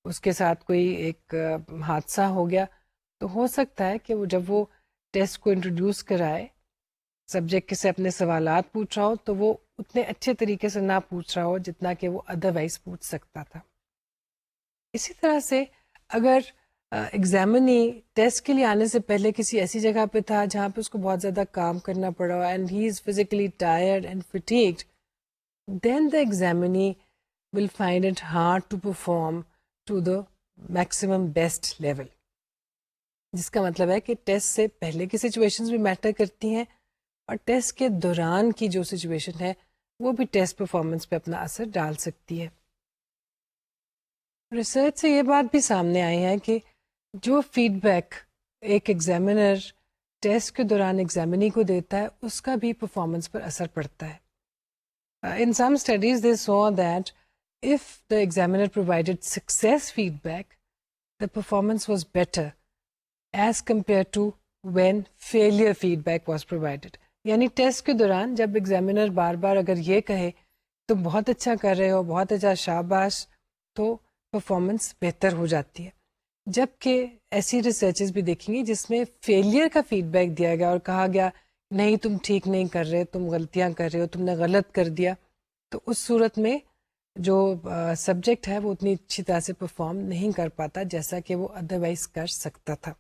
اس کے ساتھ کوئی ایک حادثہ ہو گیا، تو ہو سکتا ہے کہ وہ جب وہ ٹیسٹ کو انٹروڈیوس کرائے، سبجیکٹ سے اپنے سوالات پوچھ رہا ہو تو وہ اتنے اچھے طریقے سے نہ پوچھ رہا ہو جتنا کہ وہ ادروائز پوچھ سکتا تھا. اسی طرح سے اگر ایگزامنی ٹیسٹ کے لیے آنے سے پہلے کسی ایسی جگہ پہ تھا جہاں پہ اس کو بہت زیادہ کام کرنا پڑا and he is physically tired and fatigued, then the examinee will find it hard to perform to the maximum best level. جس کا مطلب ہے کہ ٹیسٹ سے پہلے کی سچویشنز بھی میٹر کرتی ہیں اور ٹیسٹ کے دوران کی جو سچویشن ہے وہ بھی ٹیسٹ پرفارمنس پہ اپنا اثر ڈال سکتی ہے. ریسرچ سے یہ بات بھی سامنے آئی ہے کہ جو فیڈ بیک ایک ایگزامینر ٹیسٹ کے دوران ایگزامنی کو دیتا ہے اس کا بھی پرفارمنس پر اثر پڑتا ہے. In some studies, they saw that if the examiner provided success feedback, the performance was better as compared to when failure feedback was provided. یعنی ٹیسٹ کے دوران جب ایگزامینر بار بار اگر یہ کہے تم بہت اچھا کر رہے ہو, بہت اچھا, شاباش, تو پرفارمنس بہتر ہو جاتی ہے. جبکہ ایسی ریسرچز بھی دیکھیں گی جس میں فیلئر کا فیڈ بیک دیا گیا اور کہا گیا نہیں تم ٹھیک نہیں کر رہے, تم غلطیاں کر رہے ہو, تم نے غلط کر دیا, تو اس صورت میں جو سبجیکٹ ہے وہ اتنی اچھی طرح سے پرفارم نہیں کر پاتا جیسا کہ وہ ادروائز کر سکتا تھا.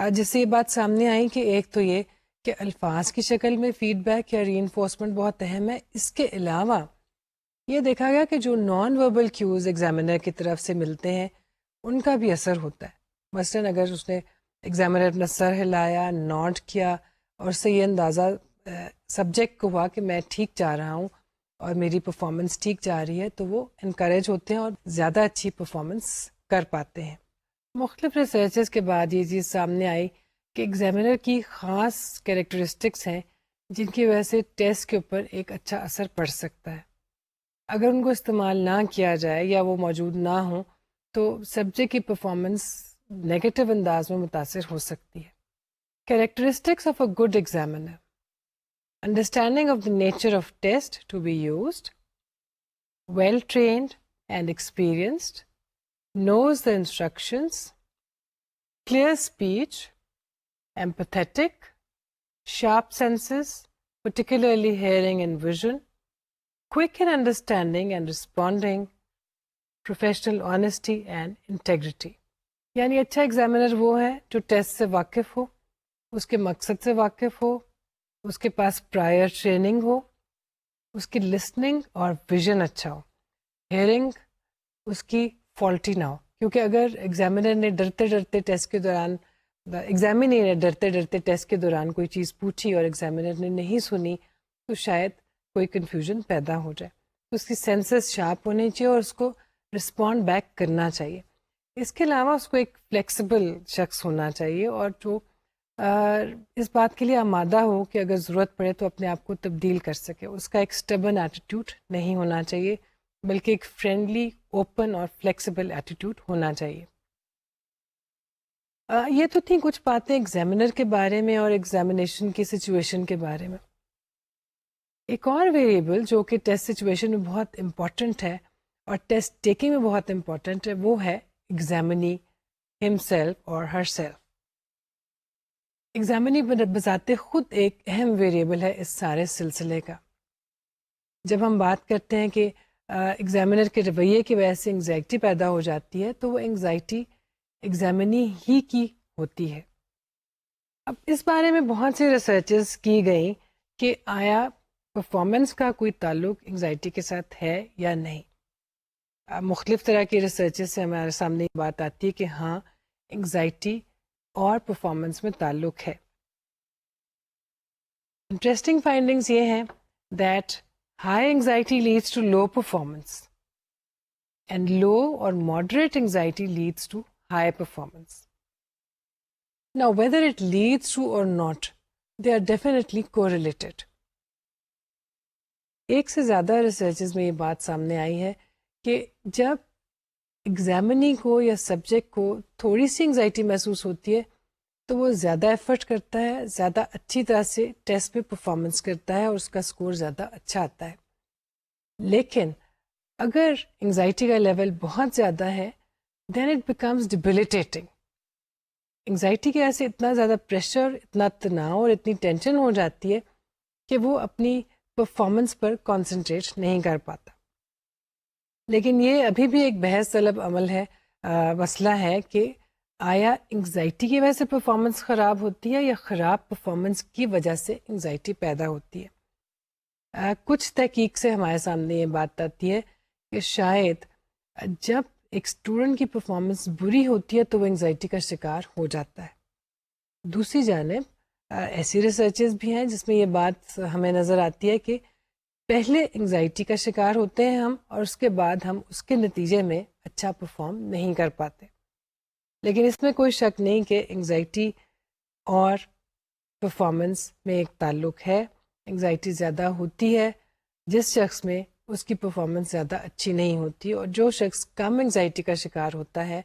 جس سے یہ بات سامنے آئی کہ ایک تو یہ کہ الفاظ کی شکل میں فیڈ بیک یا ری انفورسمنٹ بہت اہم ہے. اس کے علاوہ یہ دیکھا گیا کہ جو نان وربل کیوز ایگزامینر کی طرف سے ملتے ہیں ان کا بھی اثر ہوتا ہے. مثلاً اگر اس نے ایگزامینر اپنا سر ہلایا, نوٹ کیا, اور اس سے یہ اندازہ سبجیکٹ کو ہوا کہ میں ٹھیک جا رہا ہوں اور میری پرفارمنس ٹھیک جا رہی ہے, تو وہ انکریج ہوتے ہیں اور زیادہ اچھی پرفارمنس کر پاتے ہیں. مختلف ریسرچز کے بعد یہ چیز سامنے آئی کہ ایگزامینر کی خاص کیریکٹرسٹکس ہیں جن کی وجہ سے ٹیسٹ کے اوپر ایک اچھا اثر پڑ سکتا ہے. اگر ان کو استعمال نہ کیا جائے یا وہ موجود نہ ہوں تو سبجیکٹ کی پرفارمنس نیگیٹو انداز میں متاثر ہو سکتی ہے. Characteristics of a good examiner: understanding of the nature of test to be used, well trained and experienced, knows the instructions, clear speech, empathetic, sharp senses, particularly hearing and vision, quick in understanding and responding, professional honesty and integrity. یعنی اچھا ایگزامینر وہ ہے جو ٹیسٹ سے واقف ہو, اس کے مقصد سے واقف ہو, اس کے پاس پرائر ٹریننگ ہو, اس کی لسننگ اور ویژن اچھا ہو, ہیئرنگ اس کی فالٹی نہ ہو. کیونکہ اگر ایگزامینر نے ڈرتے ڈرتے ٹیسٹ کے دوران ایگزامینر نے ڈرتے ڈرتے ٹیسٹ کے دوران کوئی چیز پوچھی اور ایگزامینر نے نہیں سنی تو شاید کوئی کنفیوژن پیدا ہو جائے. تو اس کی سینسز شارپ ہونی چاہیے اور اس کو رسپونڈ بیک کرنا چاہیے. اس کے علاوہ اس کو ایک فلیکسیبل شخص ہونا چاہیے اور جو اس بات کے لیے آمادہ ہو کہ اگر ضرورت پڑے تو اپنے آپ کو تبدیل کر سکے. اس کا ایک اسٹبن ایٹیٹیوڈ نہیں ہونا چاہیے بلکہ ایک فرینڈلی, اوپن اور فلیکسیبل ایٹیٹیوڈ ہونا چاہیے. یہ تو تھیں کچھ باتیں ایگزامینر کے بارے میں اور ایگزامینیشن کی سچویشن کے بارے میں. ایک اور ویریبل جو کہ ٹیسٹ سچویشن میں بہت امپورٹنٹ ہے اور ٹیسٹ ٹیکنگ میں بہت امپورٹنٹ ہے وہ ہے ایگزامنی ہمسیلف اور ہر سیلف. ایگزامنی بذات خود ایک اہم ویریبل ہے اس سارے سلسلے کا. جب ہم بات کرتے ہیں کہ ایگزامینر کے رویے کی وجہ سے انگزائٹی پیدا ہو جاتی ہے تو وہ انگزائٹی ایگزامنی ہی کی ہوتی ہے. اب اس بارے میں بہت سی ریسرچز کی گئیں کہ آیا پرفارمنس کا کوئی تعلق انگزائٹی کے ساتھ ہے یا نہیں. مختلف طرح کی ریسرچز سے ہمارے سامنے یہ بات آتی ہے کہ ہاں انگزائٹی اور پرفارمنس میں تعلق ہے. انٹرسٹنگ فائنڈنگز یہ ہیں that high anxiety leads to low performance and low اور moderate anxiety leads to high performance. Now whether it leads to or not, they are definitely correlated. ایک سے زیادہ ریسرچز میں یہ بات سامنے آئی ہے کہ جب ایگزامنی کو یا سبجیکٹ کو تھوڑی سی انگزائٹی محسوس ہوتی ہے تو وہ زیادہ ایفرٹ کرتا ہے, زیادہ اچھی طرح سے ٹیسٹ پہ پرفارمنس کرتا ہے اور اس کا اسکور زیادہ اچھا آتا ہے. لیکن اگر انگزائٹی کا لیول بہت زیادہ ہے then it becomes debilitating. Anxiety کی وجہ سے اتنا زیادہ پریشر, اتنا تناؤ اور اتنی ٹینشن ہو جاتی ہے کہ وہ اپنی پرفارمنس پر کانسنٹریٹ نہیں کر پاتا. لیکن یہ ابھی بھی ایک بحث طلب عمل ہے، مسئلہ ہے کہ آیا انگزائٹی کی وجہ سے پرفارمنس خراب ہوتی ہے یا خراب پرفارمنس کی وجہ سے انگزائٹی پیدا ہوتی ہے. کچھ تحقیق سے ہمارے سامنے یہ بات آتی ہے کہ شاید جب ایک اسٹوڈنٹ کی پرفارمنس بری ہوتی ہے تو وہ انگزائٹی کا شکار ہو جاتا ہے. دوسری جانب ایسی ریسرچز بھی ہیں جس میں یہ بات ہمیں نظر آتی ہے کہ پہلے انگزائٹی کا شکار ہوتے ہیں ہم، اور اس کے بعد ہم اس کے نتیجے میں اچھا پرفارم نہیں کر پاتے. لیکن اس میں کوئی شک نہیں کہ انگزائٹی اور پرفارمنس میں ایک تعلق ہے. انگزائٹی زیادہ ہوتی ہے جس شخص میں، اس کی پرفارمنس زیادہ اچھی نہیں ہوتی، اور جو شخص کم انگزائٹی کا شکار ہوتا ہے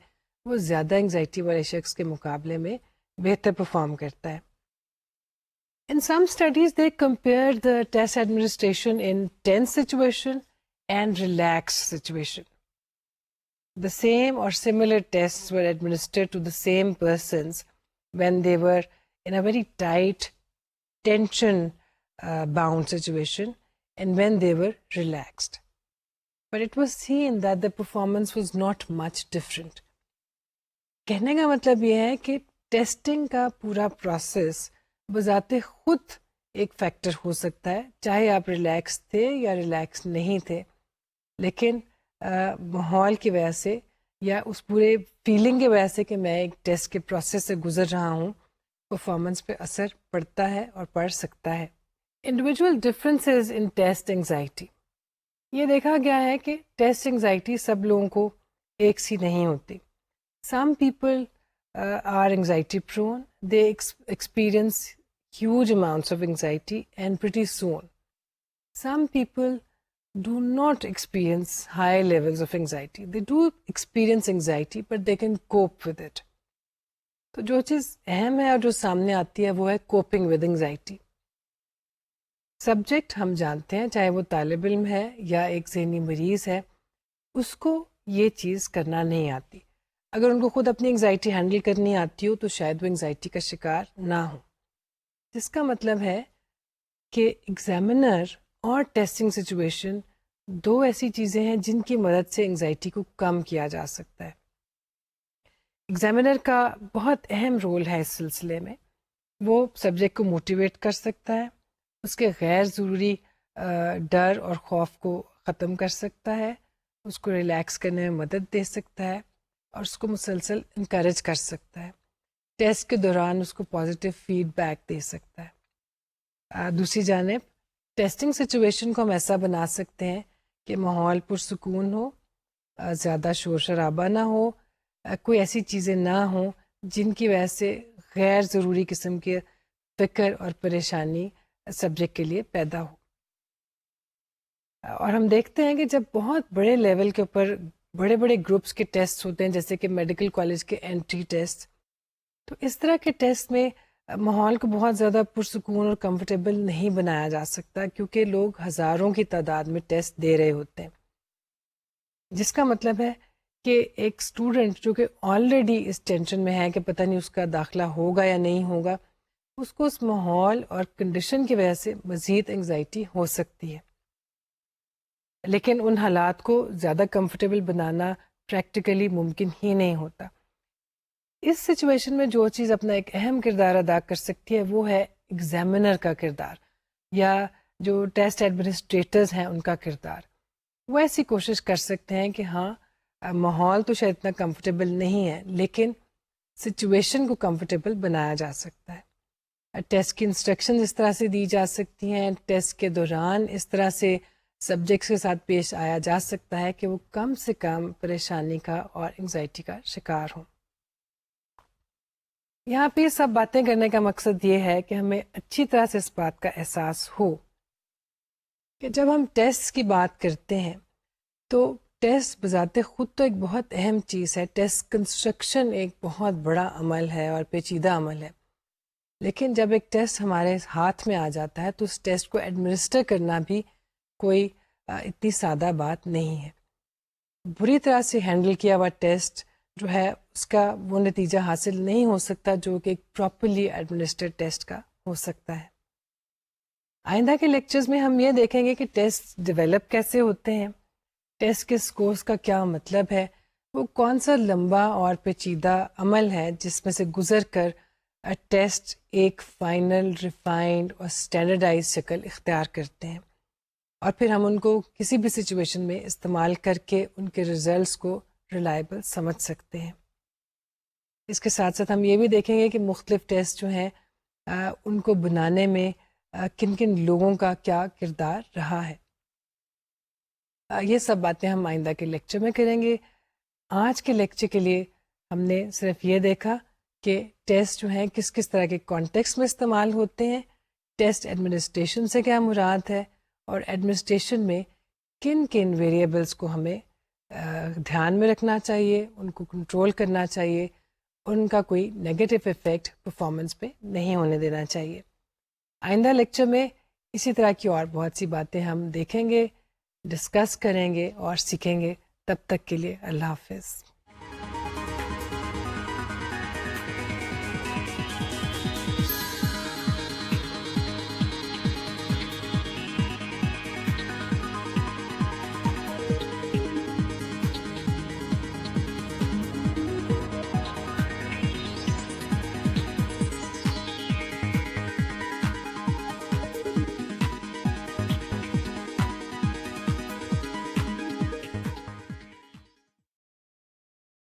وہ زیادہ انگزائٹی والے شخص کے مقابلے میں بہتر پرفارم کرتا ہے. In some studies, they compared the test administration in tense situation and relaxed situation. The same or similar tests were administered to the same persons when they were in a very tight, tension-bound situation and when they were relaxed. But it was seen that the performance was not much different. کہنے کا مطلب یہ ہے کہ ٹیسٹنگ کا پورا پروسیس بذات خود ایک فیکٹر ہو سکتا ہے، چاہے آپ ریلیکس تھے یا ریلیکس نہیں تھے، لیکن ماحول کی وجہ سے یا اس پورے فیلنگ کی وجہ سے کہ میں ایک ٹیسٹ کے پروسیس سے گزر رہا ہوں، پرفارمنس پہ اثر پڑتا ہے اور پڑ سکتا ہے. Individual differences in test anxiety. یہ دیکھا گیا ہے کہ ٹیسٹ انگزائٹی سب لوگوں کو ایک سی نہیں ہوتی. Some people are anxiety prone. They experience huge amounts of anxiety and pretty soon. Some people do not experience high levels of anxiety. They do experience anxiety, but they can cope with it. تو جو چیز اہم ہے اور جو سامنے آتی ہے وہ ہے کوپنگ ود انگزائٹی. سبجیکٹ ہم جانتے ہیں، چاہے وہ طالب علم ہے یا ایک ذہنی مریض ہے، اس کو یہ چیز کرنا نہیں آتی. اگر ان کو خود اپنی انگزائٹی ہینڈل کرنی آتی ہو تو شاید وہ انگزائٹی کا شکار نہ ہو. جس کا مطلب ہے کہ ایگزامینر اور ٹیسٹنگ سچویشن دو ایسی چیزیں ہیں جن کی مدد سے انگزائٹی کو کم کیا جا سکتا ہے. ایگزامینر کا بہت اہم رول ہے اس سلسلے میں. وہ سبجیکٹ کو موٹیویٹ کر سکتا ہے، اس کے غیر ضروری ڈر اور خوف کو ختم کر سکتا ہے، اس کو ریلیکس کرنے میں مدد دے سکتا ہے اور اس کو مسلسل انکریج کر سکتا ہے. ٹیسٹ کے دوران اس کو پازیٹیو فیڈ بیک دے سکتا ہے. دوسری جانب ٹیسٹنگ سچویشن کو ہم ایسا بنا سکتے ہیں کہ ماحول پرسکون ہو، زیادہ شور شرابہ نہ ہو، کوئی ایسی چیزیں نہ ہوں جن کی وجہ سے غیر ضروری قسم کے فکر اور پریشانی سبجیکٹ کے لیے پیدا ہو. اور ہم دیکھتے ہیں کہ جب بہت بڑے لیول کے اوپر بڑے بڑے گروپس کے ٹیسٹ ہوتے ہیں، جیسے کہ میڈیکل کالج کے انٹری ٹیسٹ، تو اس طرح کے ٹیسٹ میں ماحول کو بہت زیادہ پرسکون اور کمفرٹیبل نہیں بنایا جا سکتا، کیونکہ لوگ ہزاروں کی تعداد میں ٹیسٹ دے رہے ہوتے ہیں. جس کا مطلب ہے کہ ایک اسٹوڈنٹ جو کہ آلریڈی اس ٹینشن میں ہے کہ پتہ نہیں اس کا داخلہ ہوگا یا نہیں ہوگا، اس کو اس ماحول اور کنڈیشن کی وجہ سے مزید انگزائٹی ہو سکتی ہے. لیکن ان حالات کو زیادہ کمفرٹیبل بنانا پریکٹیکلی ممکن ہی نہیں ہوتا. اس سچویشن میں جو چیز اپنا ایک اہم کردار ادا کر سکتی ہے وہ ہے ایگزامینر کا کردار یا جو ٹیسٹ ایڈمنسٹریٹرز ہیں ان کا کردار. وہ ایسی کوشش کر سکتے ہیں کہ ہاں ماحول تو شاید اتنا کمفرٹیبل نہیں ہے لیکن سچویشن کو کمفرٹیبل بنایا جا سکتا ہے. ٹیسٹ کی انسٹرکشن اس طرح سے دی جا سکتی ہیں، ٹیسٹ کے دوران اس طرح سے سبجیکٹس کے ساتھ پیش آیا جا سکتا ہے کہ وہ کم سے کم پریشانی کا اور انگزائٹی کا شکار ہوں. یہاں پہ سب باتیں کرنے کا مقصد یہ ہے کہ ہمیں اچھی طرح سے اس بات کا احساس ہو کہ جب ہم ٹیسٹ کی بات کرتے ہیں تو ٹیسٹ بذات خود تو ایک بہت اہم چیز ہے. ٹیسٹ کنسٹرکشن ایک بہت بڑا عمل ہے اور پیچیدہ عمل ہے، لیکن جب ایک ٹیسٹ ہمارے ہاتھ میں آ جاتا ہے تو اس ٹیسٹ کو ایڈمنسٹر کرنا بھی کوئی اتنی سادہ بات نہیں ہے. بری طرح سے ہینڈل کیا ہوا ٹیسٹ جو ہے اس کا وہ نتیجہ حاصل نہیں ہو سکتا جو کہ ایک پراپرلی ایڈمنسٹرڈ ٹیسٹ کا ہو سکتا ہے. آئندہ کے لیکچرز میں ہم یہ دیکھیں گے کہ ٹیسٹ ڈیولپ کیسے ہوتے ہیں، ٹیسٹ کے اسکورس کا کیا مطلب ہے, وہ کون سا لمبا اور پیچیدہ عمل ہے جس میں سے گزر کر ٹیسٹ ایک فائنل, ریفائنڈ اور اسٹینڈرڈائز شکل اختیار کرتے ہیں, اور پھر ہم ان کو کسی بھی سچویشن میں استعمال کر کے ان کے ریزلٹس کو ریلائبل سمجھ سکتے ہیں. اس کے ساتھ ساتھ ہم یہ بھی دیکھیں گے کہ مختلف ٹیسٹ جو ہیں ان کو بنانے میں کن کن لوگوں کا کیا کردار رہا ہے. یہ سب باتیں ہم آئندہ کے لیکچر میں کریں گے. آج کے لیکچر کے لیے ہم نے صرف یہ دیکھا کہ ٹیسٹ جو ہیں کس کس طرح کے کانٹیکس میں استعمال ہوتے ہیں, ٹیسٹ ایڈمنسٹریشن سے کیا مراد ہے, اور ایڈمنسٹریشن میں کن کن ویریبلس کو ہمیں دھیان میں رکھنا چاہیے, ان کو کنٹرول کرنا چاہیے, ان کا کوئی نیگیٹو افیکٹ پرفارمنس پہ نہیں ہونے دینا چاہیے. آئندہ لیکچر میں اسی طرح کی اور بہت سی باتیں ہم دیکھیں گے, ڈسکس کریں گے اور سیکھیں گے. تب تک کے لیے اللہ حافظ.